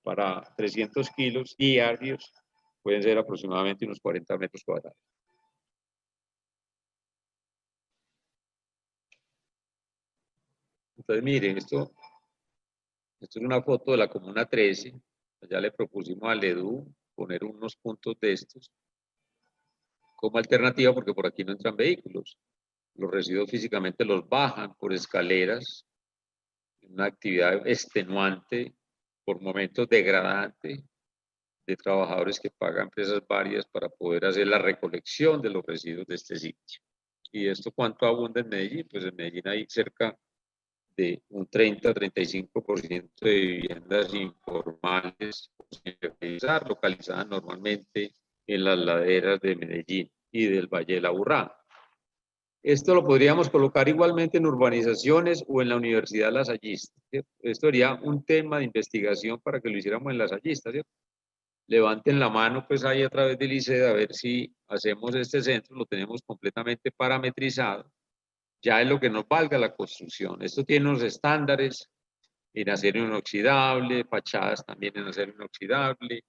para 300 kilos diarios, pueden ser aproximadamente unos 40 metros cuadrados. Entonces miren, esto es una foto de la Comuna 13. Ya le propusimos al EDU poner unos puntos de estos como alternativa porque por aquí no entran vehículos. Los residuos físicamente los bajan por escaleras, una actividad extenuante, por momentos degradante, de trabajadores que pagan empresas varias para poder hacer la recolección de los residuos de este sitio. ¿Y esto cuánto abunda en Medellín? Pues en Medellín hay cerca de un 30-35% de viviendas informales sin legalizar, localizadas normalmente en las laderas de Medellín y del Valle de la Aburrá. Esto lo podríamos colocar igualmente en urbanizaciones o en la Universidad Lasallista, ¿cierto? Esto sería un tema de investigación para que lo hiciéramos en Lasallista, ¿cierto? Levanten la mano pues ahí a través del ICED a ver si hacemos este centro, lo tenemos completamente parametrizado, ya es lo que nos valga la construcción. Esto tiene unos estándares en acero inoxidable, fachadas también en acero inoxidable,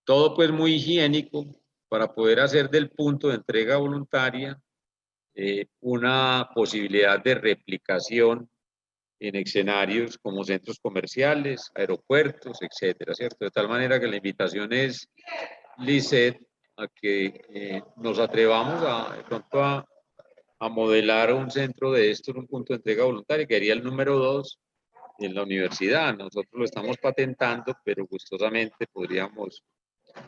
todo pues muy higiénico para poder hacer del punto de entrega voluntaria una posibilidad de replicación en escenarios como centros comerciales, aeropuertos, etcétera, ¿cierto? De tal manera que la invitación es, Lisset, a que nos atrevamos de pronto a modelar un centro de esto en un punto de entrega voluntaria, que haría el número 2 en la universidad. Nosotros lo estamos patentando, pero gustosamente podríamos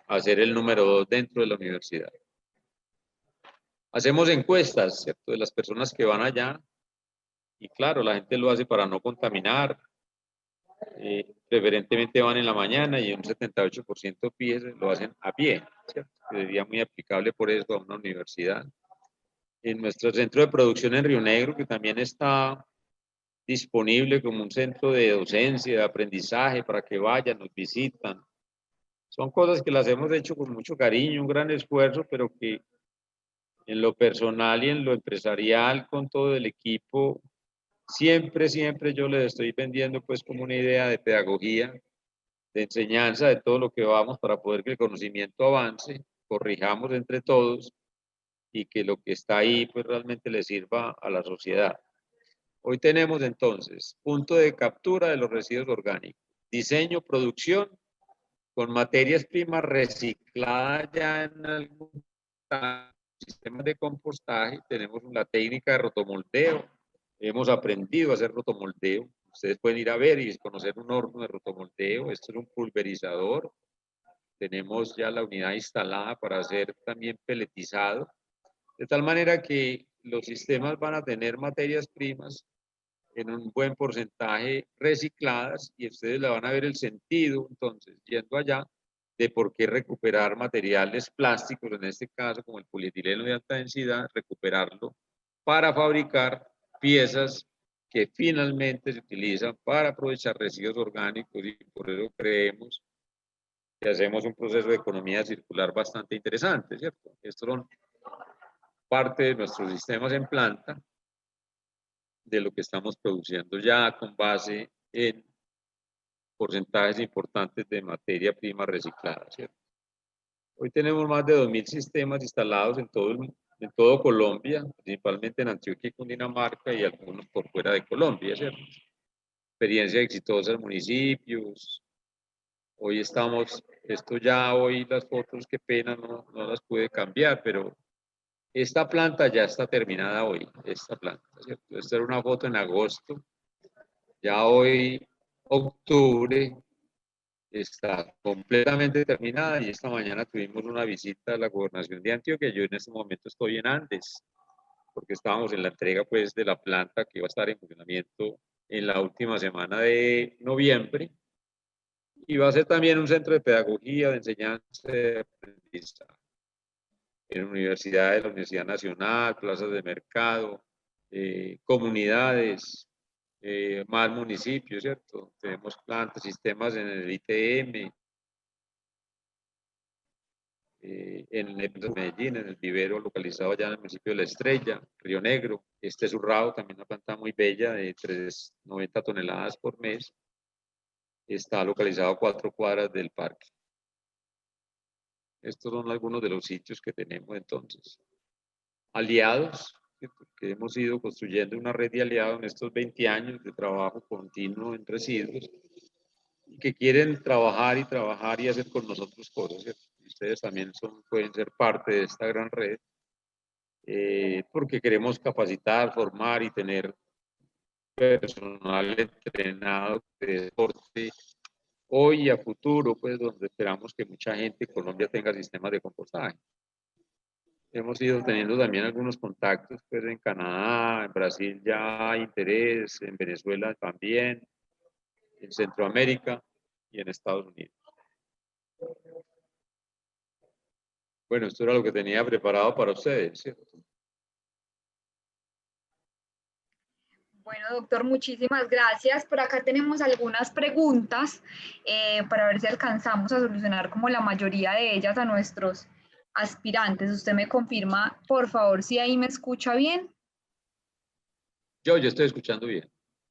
hacer el número 2 dentro de la universidad. Hacemos encuestas, ¿cierto? De las personas que van allá, y claro, la gente lo hace para no contaminar, preferentemente van en la mañana y un 78% lo hacen a pie, ¿cierto? Que sería muy aplicable por eso a una universidad. En nuestro centro de producción en Río Negro, que también está disponible como un centro de docencia, de aprendizaje, para que vayan, nos visitan. Son cosas que las hemos hecho con mucho cariño, un gran esfuerzo, pero que en lo personal y en lo empresarial, con todo el equipo, siempre yo les estoy vendiendo pues como una idea de pedagogía, de enseñanza de todo lo que vamos para poder que el conocimiento avance, corrijamos entre todos y que lo que está ahí pues realmente le sirva a la sociedad. Hoy tenemos entonces punto de captura de los residuos orgánicos, diseño, producción con materias primas recicladas ya en algún sistema de compostaje, tenemos la técnica de rotomoldeo, hemos aprendido a hacer rotomoldeo, ustedes pueden ir a ver y conocer un horno de rotomoldeo, esto es un pulverizador, tenemos ya la unidad instalada para hacer también peletizado, de tal manera que los sistemas van a tener materias primas en un buen porcentaje recicladas y ustedes le van a ver el sentido, entonces, yendo allá, de por qué recuperar materiales plásticos, en este caso como el polietileno de alta densidad, recuperarlo para fabricar piezas que finalmente se utilizan para aprovechar residuos orgánicos y por eso creemos que hacemos un proceso de economía circular bastante interesante, ¿cierto? Estos son parte de nuestros sistemas en planta, de lo que estamos produciendo ya con base en porcentajes importantes de materia prima reciclada, ¿cierto? Hoy tenemos más de 2.000 sistemas instalados en todo Colombia, principalmente en Antioquia y Cundinamarca y algunos por fuera de Colombia, ¿cierto? Experiencia exitosa en municipios. Hoy estamos, esto ya hoy las fotos, qué pena, no las pude cambiar, pero esta planta ya está terminada hoy, esta planta, ¿cierto? Esta era una foto en agosto, ya hoy octubre está completamente terminada y esta mañana tuvimos una visita a la gobernación de Antioquia. Yo en este momento estoy en Andes, porque estábamos en la entrega pues de la planta que va a estar en funcionamiento en la última semana de noviembre y va a ser también un centro de pedagogía, de enseñanza, de aprendizaje en universidades, la Universidad Nacional, plazas de mercado, comunidades, más municipios, ¿cierto? Tenemos plantas, sistemas en el ITM, en el de Medellín, en el vivero localizado allá en el municipio de La Estrella, Río Negro. Este es Urrao, también una planta muy bella de 390 toneladas por mes. Está localizado a 4 cuadras del parque. Estos son algunos de los sitios que tenemos entonces. Aliados, que hemos ido construyendo una red de aliados en estos 20 años de trabajo continuo en residuos y que quieren trabajar y hacer con nosotros cosas, ¿cierto? Ustedes también pueden ser parte de esta gran red porque queremos capacitar, formar y tener personal entrenado de deporte hoy y a futuro, pues donde esperamos que mucha gente en Colombia tenga sistemas de compostaje. Hemos ido teniendo también algunos contactos pues, en Canadá, en Brasil ya hay interés, en Venezuela también, en Centroamérica y en Estados Unidos. Bueno, esto era lo que tenía preparado para ustedes, ¿cierto? Bueno, doctor, muchísimas gracias. Por acá tenemos algunas preguntas para ver si alcanzamos a solucionar como la mayoría de ellas a nuestros aspirantes. Usted me confirma, por favor, si ahí me escucha bien. Yo estoy escuchando bien.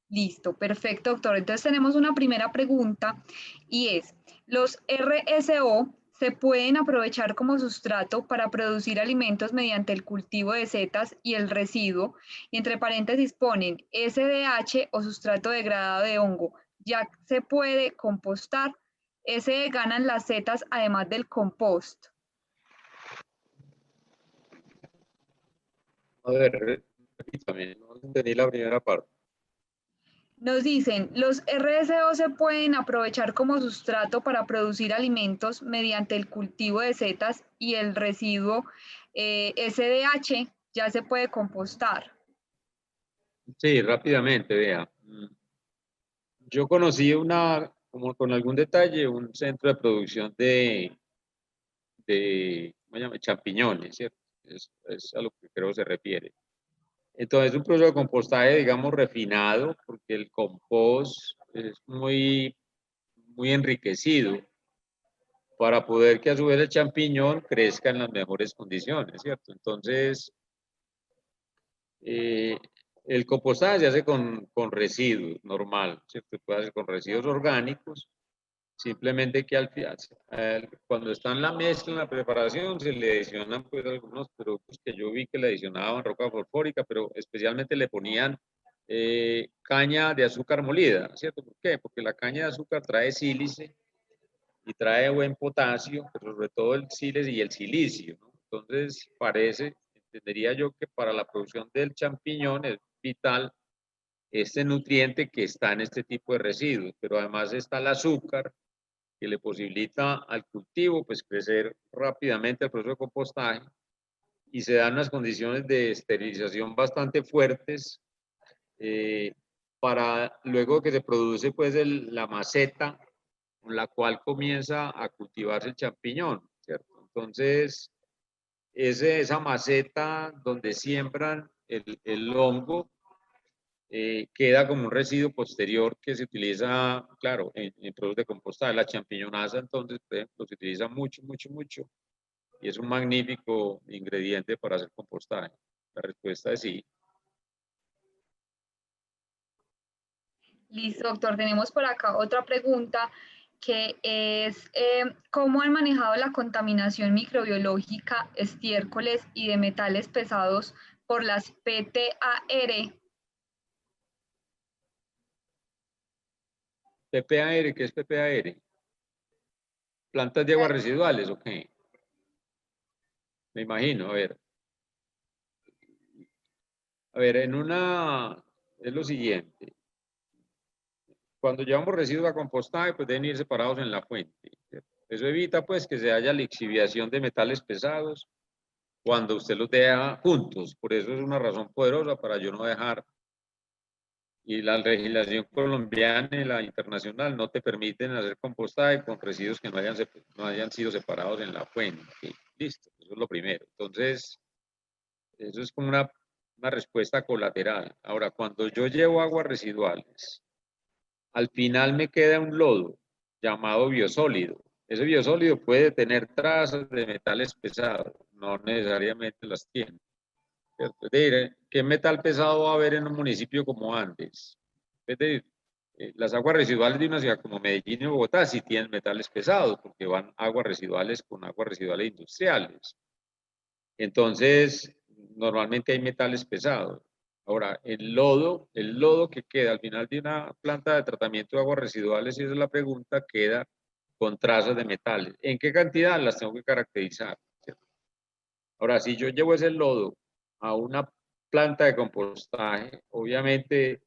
Listo, perfecto, doctor. Entonces tenemos una primera pregunta y es, ¿los RSO se pueden aprovechar como sustrato para producir alimentos mediante el cultivo de setas y el residuo? Y entre paréntesis ponen SDH o sustrato degradado de hongo. ¿Ya se puede compostar? ¿Ese ganan las setas además del compost? A ver, repítame, no entendí la primera parte. Nos dicen, los RSO se pueden aprovechar como sustrato para producir alimentos mediante el cultivo de setas y el residuo SDH ya se puede compostar. Sí, rápidamente, vea. Yo conocí como con algún detalle, un centro de producción ¿cómo se llama? Champiñones, ¿cierto? Es a lo que creo se refiere. Entonces, es un proceso de compostaje, digamos, refinado, porque el compost es muy enriquecido para poder que a su vez el champiñón crezca en las mejores condiciones, ¿cierto? Entonces, eh, el compostaje se hace con residuos, normal, ¿cierto? Se puede hacer con residuos orgánicos, simplemente que cuando está en la mezcla, en la preparación, se le adicionan pues algunos productos que yo vi que le adicionaban roca fosfórica, pero especialmente le ponían caña de azúcar molida, ¿cierto? ¿Por qué? Porque la caña de azúcar trae sílice y trae buen potasio, pero sobre todo el sílice y el silicio, ¿no? Entonces, entendería yo que para la producción del champiñón es vital este nutriente que está en este tipo de residuos, pero además está el azúcar que le posibilita al cultivo pues crecer rápidamente el proceso de compostaje y se dan unas condiciones de esterilización bastante fuertes eh, para luego que se produce pues la maceta con la cual comienza a cultivarse el champiñón, ¿cierto? Entonces, esa maceta donde siembran el hongo queda como un residuo posterior que se utiliza, claro, en productos de compostaje. La champiñonaza, entonces, por ejemplo, se utiliza mucho, mucho, mucho y es un magnífico ingrediente para hacer compostaje. La respuesta es sí. Listo, doctor. Tenemos por acá otra pregunta que es ¿cómo han manejado la contaminación microbiológica, estiércoles y de metales pesados por las PTAR? PPAR, ¿qué es PPAR? ¿Plantas de aguas residuales o qué? Me imagino, a ver, es lo siguiente. cuando llevamos residuos a compostaje, pues deben ir separados en la fuente, ¿cierto? Eso evita pues que se haya lixiviación de metales pesados cuando usted los deja juntos. Por eso es una razón poderosa para yo no dejar. Y la legislación colombiana y la internacional no te permiten hacer compostaje con residuos que no hayan sido separados en la fuente. Listo, eso es lo primero. Entonces, eso es como una respuesta colateral. Ahora, cuando yo llevo aguas residuales, al final me queda un lodo llamado biosólido. Ese biosólido puede tener trazas de metales pesados, no necesariamente las tiene, ¿cierto? Es decir, ¿qué metal pesado va a haber en un municipio como Andes? Es decir, las aguas residuales de una ciudad como Medellín y Bogotá sí tienen metales pesados, porque van aguas residuales con aguas residuales industriales. Entonces, normalmente hay metales pesados. Ahora, el lodo que queda al final de una planta de tratamiento de aguas residuales, y esa es la pregunta, queda con trazas de metales. ¿En qué cantidad? Las tengo que caracterizar, ¿cierto? Ahora, si yo llevo ese lodo a una planta de compostaje, obviamente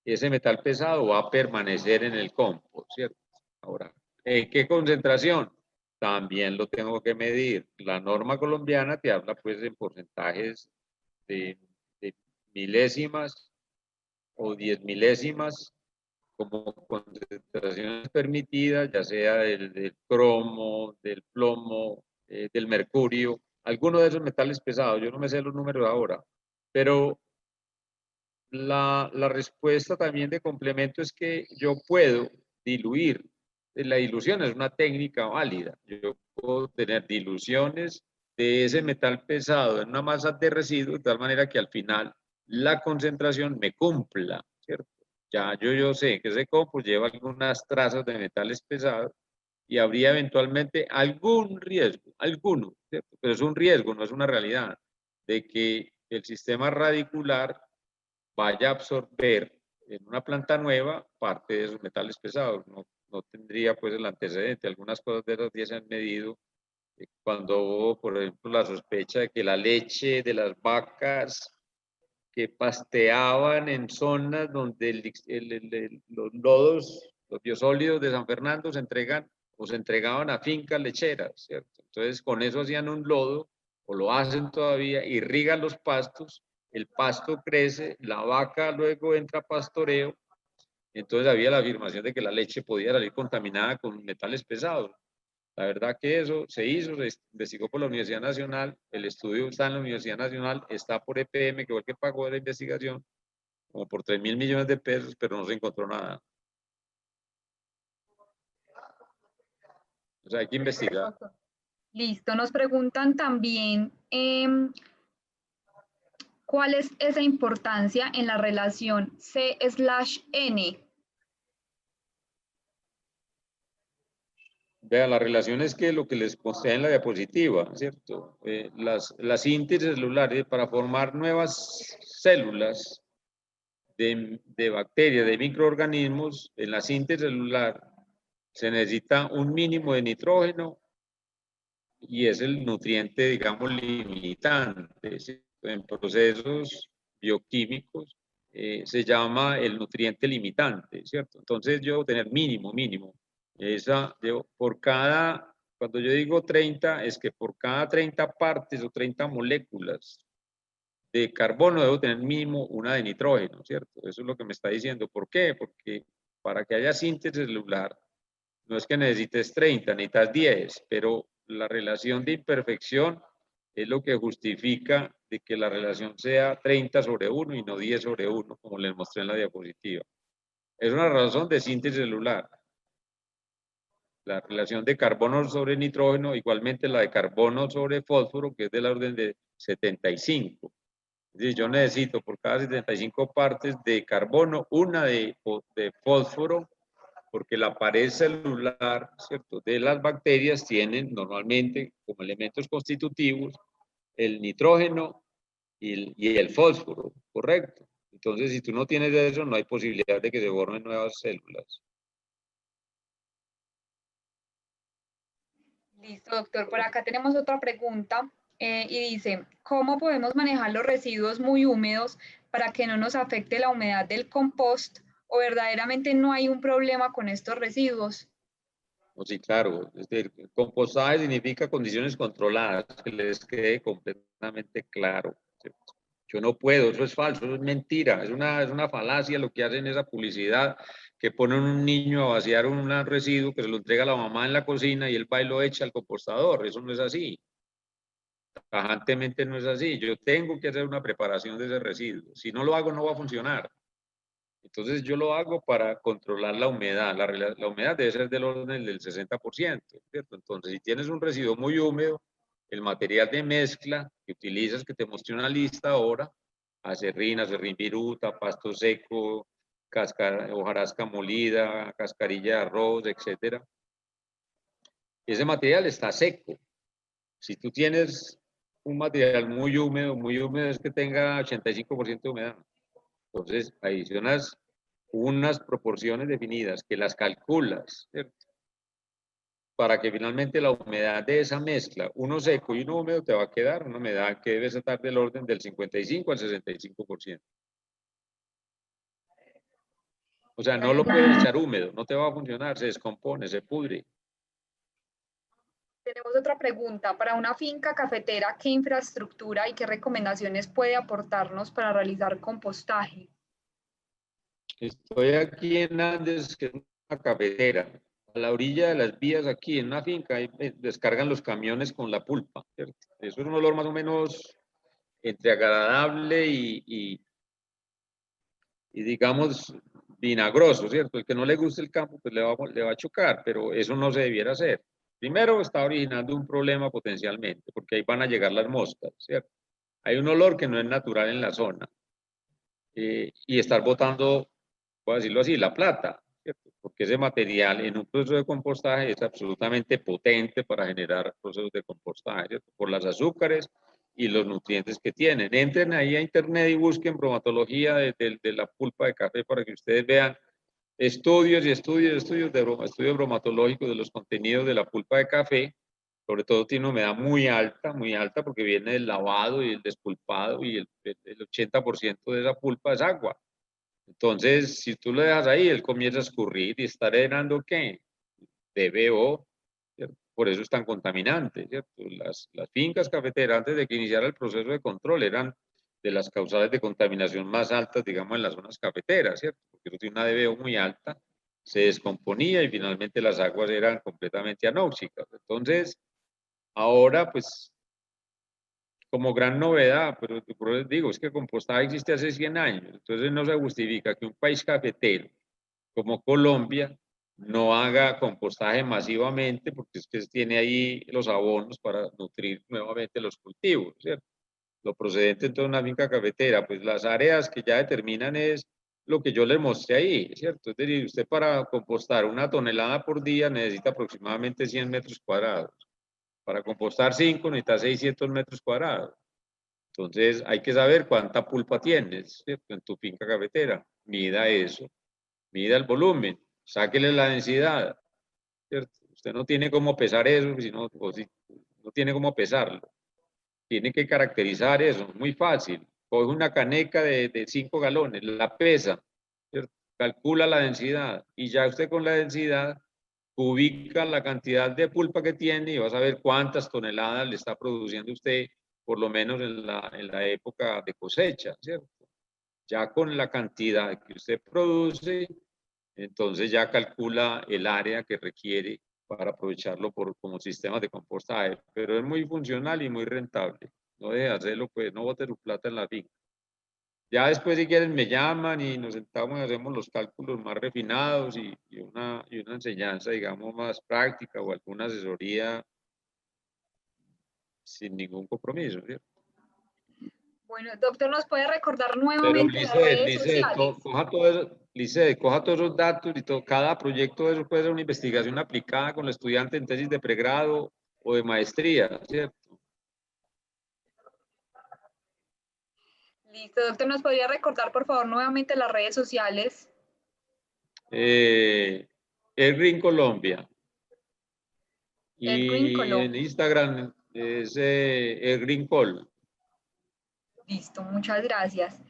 ese metal pesado va a permanecer en el compost, ¿cierto? Ahora, ¿en qué concentración? También lo tengo que medir. La norma colombiana te habla pues en porcentajes de milésimas o 10 milésimas como concentraciones permitidas, ya sea del cromo, del plomo, del mercurio, alguno de esos metales pesados. Yo no me sé los números ahora, pero la respuesta también de complemento es que yo puedo diluir. La dilución es una técnica válida. Yo puedo tener diluciones de ese metal pesado en una masa de residuos de tal manera que al final la concentración me cumpla, ¿cierto? Ya yo sé que ese compost lleva algunas trazas de metales pesados y habría eventualmente algún riesgo, alguno, ¿cierto? Pero es un riesgo, no es una realidad, de que el sistema radicular vaya a absorber en una planta nueva parte de esos metales pesados. No tendría pues el antecedente. Algunas cosas de esas ya se han medido cuando hubo, por ejemplo, la sospecha de que la leche de las vacas que pasteaban en zonas donde los lodos, los biosólidos de San Fernando se entregan o se entregaban a fincas lecheras, ¿cierto? Entonces con eso hacían un lodo, o lo hacen todavía, irrigan los pastos, el pasto crece, la vaca luego entra a pastoreo, entonces había la afirmación de que la leche podía salir contaminada con metales pesados. La verdad que eso se hizo, se investigó por la Universidad Nacional, el estudio está en la Universidad Nacional, está por EPM, que fue el que pagó la investigación, como por 3.000 millones de pesos, pero no se encontró nada. O sea, hay que investigar. Listo, nos preguntan también cuál es esa importancia en la relación C/N. Vean, la relación es que lo que les mostré en la diapositiva, ¿cierto? Las síntesis celulares para formar nuevas células de bacterias, de microorganismos, en la síntesis celular se necesita un mínimo de nitrógeno y es el nutriente, digamos, limitante. ¿Sí? En procesos bioquímicos se llama el nutriente limitante, ¿cierto? Entonces yo debo tener mínimo. Por cada, cuando yo digo 30, es que por cada 30 partes o 30 moléculas de carbono debo tener mínimo una de nitrógeno, ¿cierto? Eso es lo que me está diciendo. ¿Por qué? Porque para que haya síntesis celular, no es que necesites 30, necesitas 10, pero la relación de imperfección es lo que justifica de que la relación sea 30/1 y no 10/1, como les mostré en la diapositiva. Es una razón de síntesis celular. La relación de carbono sobre nitrógeno, igualmente la de carbono sobre fósforo, que es del orden de 75. Es decir, yo necesito por cada 75 partes de carbono, una de fósforo, porque la pared celular, ¿cierto?, de las bacterias tienen normalmente como elementos constitutivos el nitrógeno y el fósforo, ¿correcto? Entonces, si tú no tienes eso, no hay posibilidad de que se formen nuevas células. Listo, doctor. Por acá tenemos otra pregunta y dice, ¿cómo podemos manejar los residuos muy húmedos para que no nos afecte la humedad del compost ¿O verdaderamente no hay un problema con estos residuos? O sí, claro, compostaje significa condiciones controladas, que les quede completamente claro. Yo no puedo, eso es falso, eso es mentira, es una falacia lo que hacen esa publicidad, que ponen un niño a vaciar un residuo que se lo entrega a la mamá en la cocina y él va y lo echa al compostador. Eso no es así. Tajantemente no es así. Yo tengo que hacer una preparación de ese residuo. Si no lo hago, no va a funcionar. Entonces yo lo hago para controlar la humedad. La humedad debe ser del orden del 60%, ¿cierto? Entonces, si tienes un residuo muy húmedo, el material de mezcla que utilizas, que te mostré una lista ahora, acerrín viruta, pasto seco, hojarasca molida, cascarilla de arroz, etcétera. Ese material está seco. Si tú tienes un material muy húmedo es que tenga 85% de humedad. Entonces, adicionas unas proporciones definidas que las calculas, ¿cierto? Para que finalmente la humedad de esa mezcla, uno seco y uno húmedo, te va a quedar una humedad que debe estar del orden del 55 al 65%. O sea, no lo puedes echar húmedo, no te va a funcionar, se descompone, se pudre. Tenemos otra pregunta. Para una finca cafetera, ¿qué infraestructura y qué recomendaciones puede aportarnos para realizar compostaje? Estoy aquí en Andes, que es una cafetera. A la orilla de las vías aquí, en una finca, ahí descargan los camiones con la pulpa, ¿cierto? Eso es un olor más o menos entre agradable y digamos, vinagroso, ¿cierto? El que no le guste el campo, pues le va a chocar, pero eso no se debiera hacer. Primero, está originando un problema potencialmente, porque ahí van a llegar las moscas, ¿cierto? Hay un olor que no es natural en la zona. Y estar botando, voy a decirlo así, la plata, ¿cierto? Porque ese material en un proceso de compostaje es absolutamente potente para generar procesos de compostaje, ¿cierto? Por las azúcares y los nutrientes que tienen. Entren ahí a internet y busquen bromatología de la pulpa de café para que ustedes vean estudios y estudios bromatológicos de los contenidos de la pulpa de café. Sobre todo tiene una humedad muy alta, porque viene del lavado y el despulpado, y el 80% de esa pulpa es agua. Entonces, si tú lo dejas ahí, él comienza a escurrir y está drenando, ¿qué? DBO, ¿cierto? Por eso es tan contaminante, ¿cierto? Las fincas cafeteras, antes de que iniciara el proceso de control, eran de las causales de contaminación más altas, digamos, en las zonas cafeteras, ¿cierto? Porque eso tiene una DBO muy alta, se descomponía y finalmente las aguas eran completamente anóxicas. Entonces, ahora, pues, como gran novedad, pero por eso digo, es que el compostaje existe hace 100 años, entonces no se justifica que un país cafetero como Colombia no haga compostaje masivamente, porque es que tiene ahí los abonos para nutrir nuevamente los cultivos, ¿cierto? Lo procedente entonces de una finca cafetera, pues las áreas que ya determinan es lo que yo les mostré ahí, ¿cierto? Es decir, usted para compostar 1 tonelada por día necesita aproximadamente 100 metros cuadrados. Para compostar 5 necesita 600 metros cuadrados. Entonces hay que saber cuánta pulpa tienes, ¿cierto? En tu finca cafetera. Mida eso, mida el volumen, sáquele la densidad, ¿cierto? Usted no tiene cómo pesar eso, sino, si, no tiene cómo pesarlo. Tiene que caracterizar eso, muy fácil. Coge una caneca de 5 galones, la pesa, ¿cierto? Calcula la densidad y ya usted con la densidad ubica la cantidad de pulpa que tiene y va a saber cuántas toneladas le está produciendo usted, por lo menos en la época de cosecha, ¿cierto? Ya con la cantidad que usted produce, entonces ya calcula el área que requiere para aprovecharlo como sistema de compostaje, pero es muy funcional y muy rentable. No deje de hacerlo, pues no bote su plata en la finca. Ya después, si quieren, me llaman y nos sentamos y hacemos los cálculos más refinados y una enseñanza, digamos, más práctica o alguna asesoría sin ningún compromiso, ¿cierto? Bueno, doctor, ¿nos puede recordar Pero nuevamente las redes sociales? Coja todos esos datos y cada proyecto de eso puede ser una investigación aplicada con el estudiante en tesis de pregrado o de maestría, ¿cierto? Listo, doctor, ¿nos podría recordar, por favor, nuevamente las redes sociales? El Green Colombia. El Green Y en Colombia. Instagram es el Green Call. Listo, muchas gracias.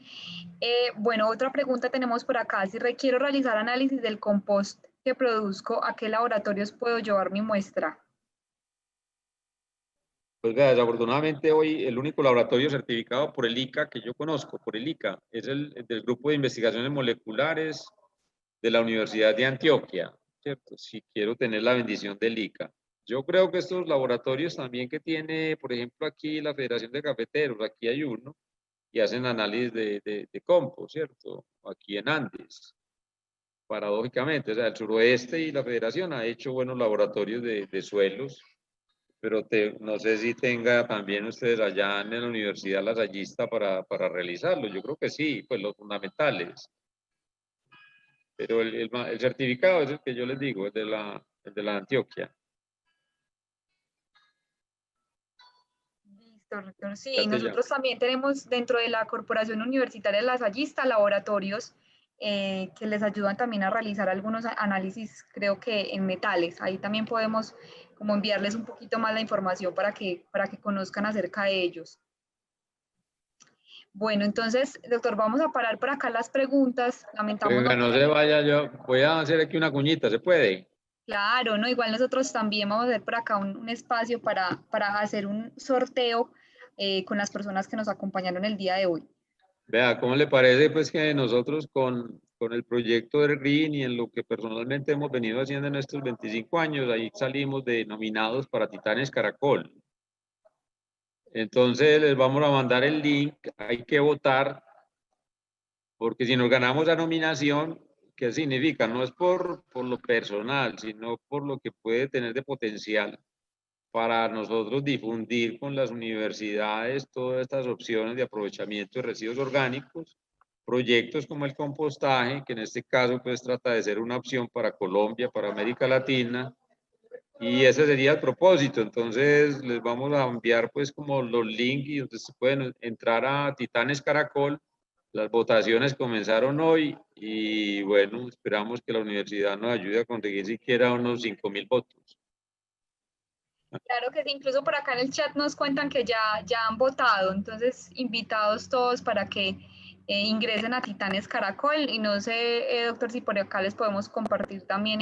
Bueno, otra pregunta tenemos por acá. Si requiero realizar análisis del compost que produzco, ¿a qué laboratorios puedo llevar mi muestra? Pues vea, desafortunadamente hoy el único laboratorio certificado por el ICA que yo conozco, por el ICA, es el del Grupo de Investigaciones Moleculares de la Universidad de Antioquia, ¿cierto? Si quiero tener la bendición del ICA. Yo creo que estos laboratorios también que tiene, por ejemplo, aquí la Federación de Cafeteros, aquí hay uno, y hacen análisis de compost, ¿cierto? Aquí en Andes, paradójicamente, o sea, el suroeste y la Federación ha hecho buenos laboratorios de suelos, pero no sé si tenga también ustedes allá en la Universidad Lasallista para realizarlo. Yo creo que sí, pues los fundamentales. Pero el certificado es el que yo les digo, el de la Antioquia. Listo, Rector. Sí, Ya te llamo. nosotros también tenemos dentro de la Corporación Universitaria Lasallista laboratorios que les ayudan también a realizar algunos análisis, creo que en metales. Ahí también podemos como enviarles un poquito más la información para que conozcan acerca de ellos. Bueno, entonces, doctor, vamos a parar por acá las preguntas. Lamentamos Venga, no no poder. se vaya, yo voy a hacer aquí una cuñita, ¿se puede? Claro, ¿no? Igual nosotros también vamos a hacer por acá un espacio para hacer un sorteo con las personas que nos acompañaron el día de hoy. Vea, ¿cómo le parece pues que nosotros con el proyecto de RIN y en lo que personalmente hemos venido haciendo en estos 25 años, ahí salimos de nominados para Titanes Caracol? Entonces les vamos a mandar el link, hay que votar, porque si nos ganamos la nominación, ¿qué significa? No es por lo personal, sino por lo que puede tener de potencial para nosotros difundir con las universidades todas estas opciones de aprovechamiento de residuos orgánicos, proyectos como el compostaje, que en este caso pues trata de ser una opción para Colombia, para América Latina, y ese sería el propósito. Entonces les vamos a enviar pues como los links y ustedes pueden entrar a Titanes Caracol. Las votaciones comenzaron hoy y bueno, esperamos que la universidad nos ayude a conseguir siquiera unos 5.000 votos. Claro que sí, incluso por acá en el chat nos cuentan que ya han votado, entonces invitados todos para que ingresen a Titanes Caracol y no sé, doctor, si por acá les podemos compartir también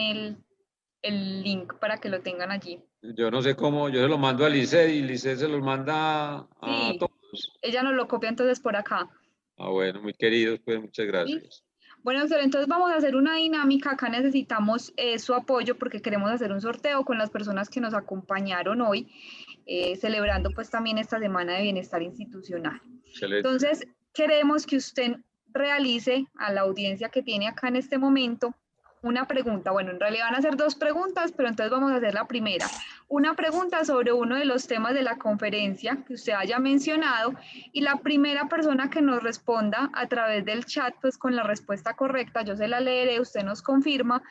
el link para que lo tengan allí. Yo no sé cómo, yo se lo mando a Lice y Lice se los manda a Sí, todos. ella nos lo copia entonces por acá. Ah, bueno, muy queridos, pues muchas ¿Sí? gracias. Bueno, doctor, entonces vamos a hacer una dinámica. Acá necesitamos su apoyo porque queremos hacer un sorteo con las personas que nos acompañaron hoy, celebrando pues también esta Semana de Bienestar Institucional. Excelente. Entonces, queremos que usted realice a la audiencia que tiene acá en este momento una pregunta. Bueno, en realidad van a ser dos preguntas, pero entonces vamos a hacer la primera. Una pregunta sobre uno de los temas de la conferencia que usted haya mencionado y la primera persona que nos responda a través del chat, pues con la respuesta correcta, yo se la leeré, usted nos confirma,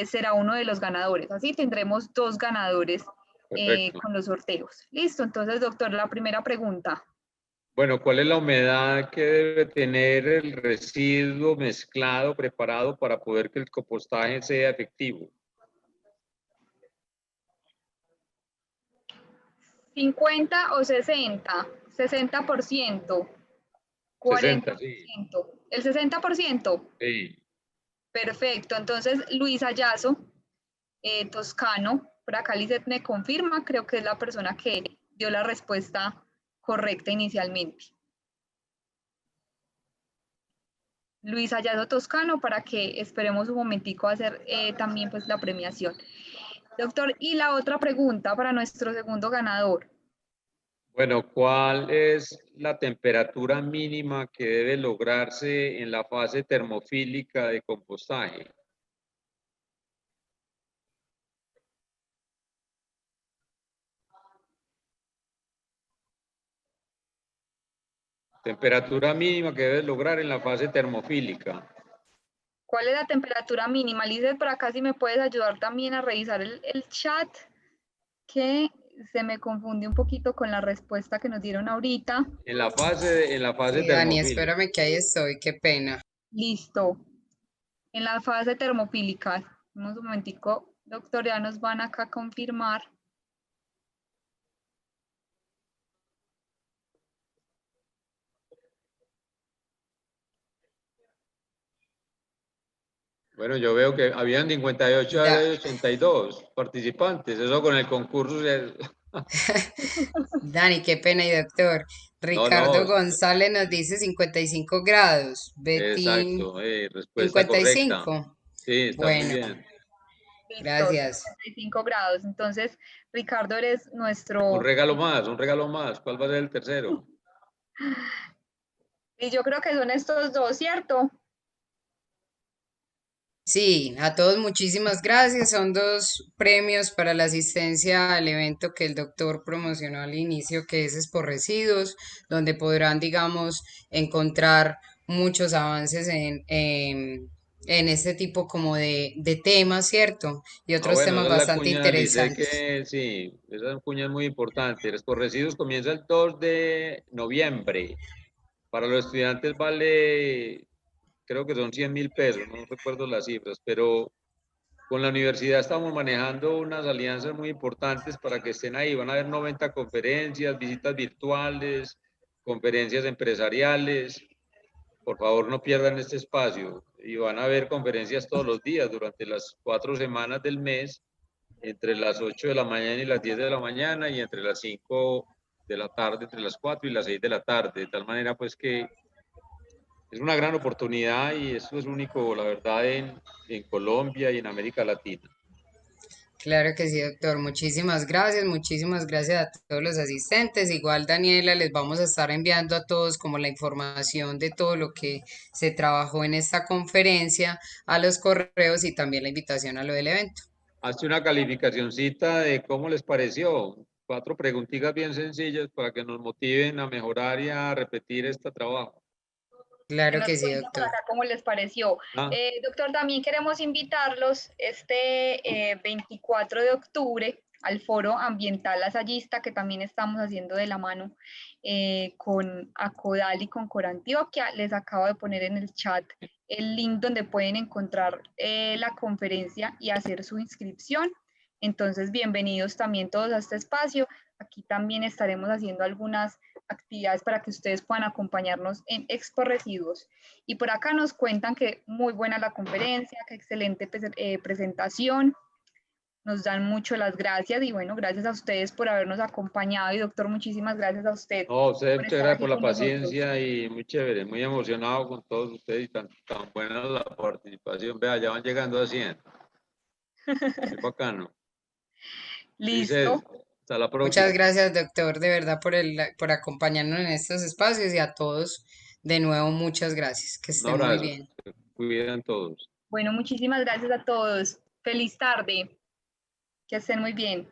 será uno de los ganadores. Así tendremos dos ganadores Perfecto. con los sorteos. Listo, entonces, doctor, la primera pregunta. Bueno, ¿cuál es la humedad que debe tener el residuo mezclado, preparado para poder que el compostaje sea efectivo? 50 o 60, 60%, 60, sí. 40%, el 60%. Sí. Perfecto, entonces Luis Ayazo, Toscano, por acá Lizeth me confirma, creo que es la persona que dio la respuesta correcta inicialmente. Luis Ayazo Toscano, para que esperemos un momentico a hacer también pues la premiación. Doctor, y la otra pregunta para nuestro segundo ganador. Bueno, ¿cuál es la temperatura mínima que debe lograrse en la fase termofílica de compostaje? Temperatura mínima que debe lograr en la fase termofílica. ¿Cuál es la temperatura mínima? Lizeth, por acá si me puedes ayudar también a revisar el chat, que se me confunde un poquito con la respuesta que nos dieron ahorita. En la fase Sí, Dani, termofílica. espérame que ahí estoy, qué pena. Listo. En la fase termofílica. Un momentico, doctor, ya nos van acá a confirmar. Bueno, yo veo que habían 58, ahora hay 82 participantes. Eso con el concurso. Dani, qué pena, y doctor. No, Ricardo no, González nos dice 55 grados. Betty, exacto. Respuesta correcta. 55. Sí, está muy Bueno, bien. Listo, gracias. 55 grados. Entonces, Ricardo, eres Un nuestro... regalo más, un regalo más. ¿Cuál va a ser el tercero? Y yo creo que son estos dos, ¿cierto? Sí, a todos muchísimas gracias. Son dos premios para la asistencia al evento que el doctor promocionó al inicio, que es Expo Residuos, donde podrán, digamos, encontrar muchos avances en este tipo como de temas, ¿cierto? Y Ah, otros bueno, temas esa es la bastante cuña, dice interesantes. que sí, esa cuña es muy importante. Los corresidos comienza el 2 de noviembre. Para los estudiantes vale, creo que son 100.000 pesos, no recuerdo las cifras, pero con la universidad estamos manejando unas alianzas muy importantes para que estén ahí. Van a haber 90 conferencias, visitas virtuales, conferencias empresariales. Por favor, no pierdan este espacio. Y van a haber conferencias todos los días durante las 4 semanas del mes, entre las 8 de la mañana y las 10 de la mañana, y entre las 5 de la tarde, entre las 4 y las 6 de la tarde. De tal manera, pues, que es una gran oportunidad y esto es único, la verdad, en Colombia y en América Latina. Claro que sí, doctor. Muchísimas gracias a todos los asistentes. Igual, Daniela, les vamos a estar enviando a todos como la información de todo lo que se trabajó en esta conferencia a los correos y también la invitación a lo del evento. Hazte una calificacioncita de cómo les pareció. 4 preguntitas bien sencillas para que nos motiven a mejorar y a repetir este trabajo. Que Claro nos que sí, cuenten por doctor. acá cómo les pareció. Ah, Doctor, también queremos invitarlos este 24 de octubre al Foro Ambiental Lasallista, que también estamos haciendo de la mano con Acodal y con Corantioquia. Les acabo de poner en el chat el link donde pueden encontrar la conferencia y hacer su inscripción. Entonces, bienvenidos también todos a este espacio. Aquí también estaremos haciendo algunas actividades para que ustedes puedan acompañarnos en Expo Residuos. Y por acá nos cuentan que muy buena la conferencia, que excelente presentación. Nos dan mucho las gracias y bueno, gracias a ustedes por habernos acompañado y doctor, muchísimas gracias a usted no, ustedes, por muchas estar gracias por aquí la con nosotros. paciencia y muy chévere, muy emocionado con todos ustedes y tan buena la participación. Vea, ya van llegando a 100. Muy bacano. Listo. Dices, hasta la Muchas próxima. gracias, doctor, de verdad por acompañarnos en estos espacios y a todos de nuevo muchas gracias. Que Un estén muy abrazo. bien. Se cuidan todos. Bueno, muchísimas gracias a todos. Feliz tarde. Que estén muy bien.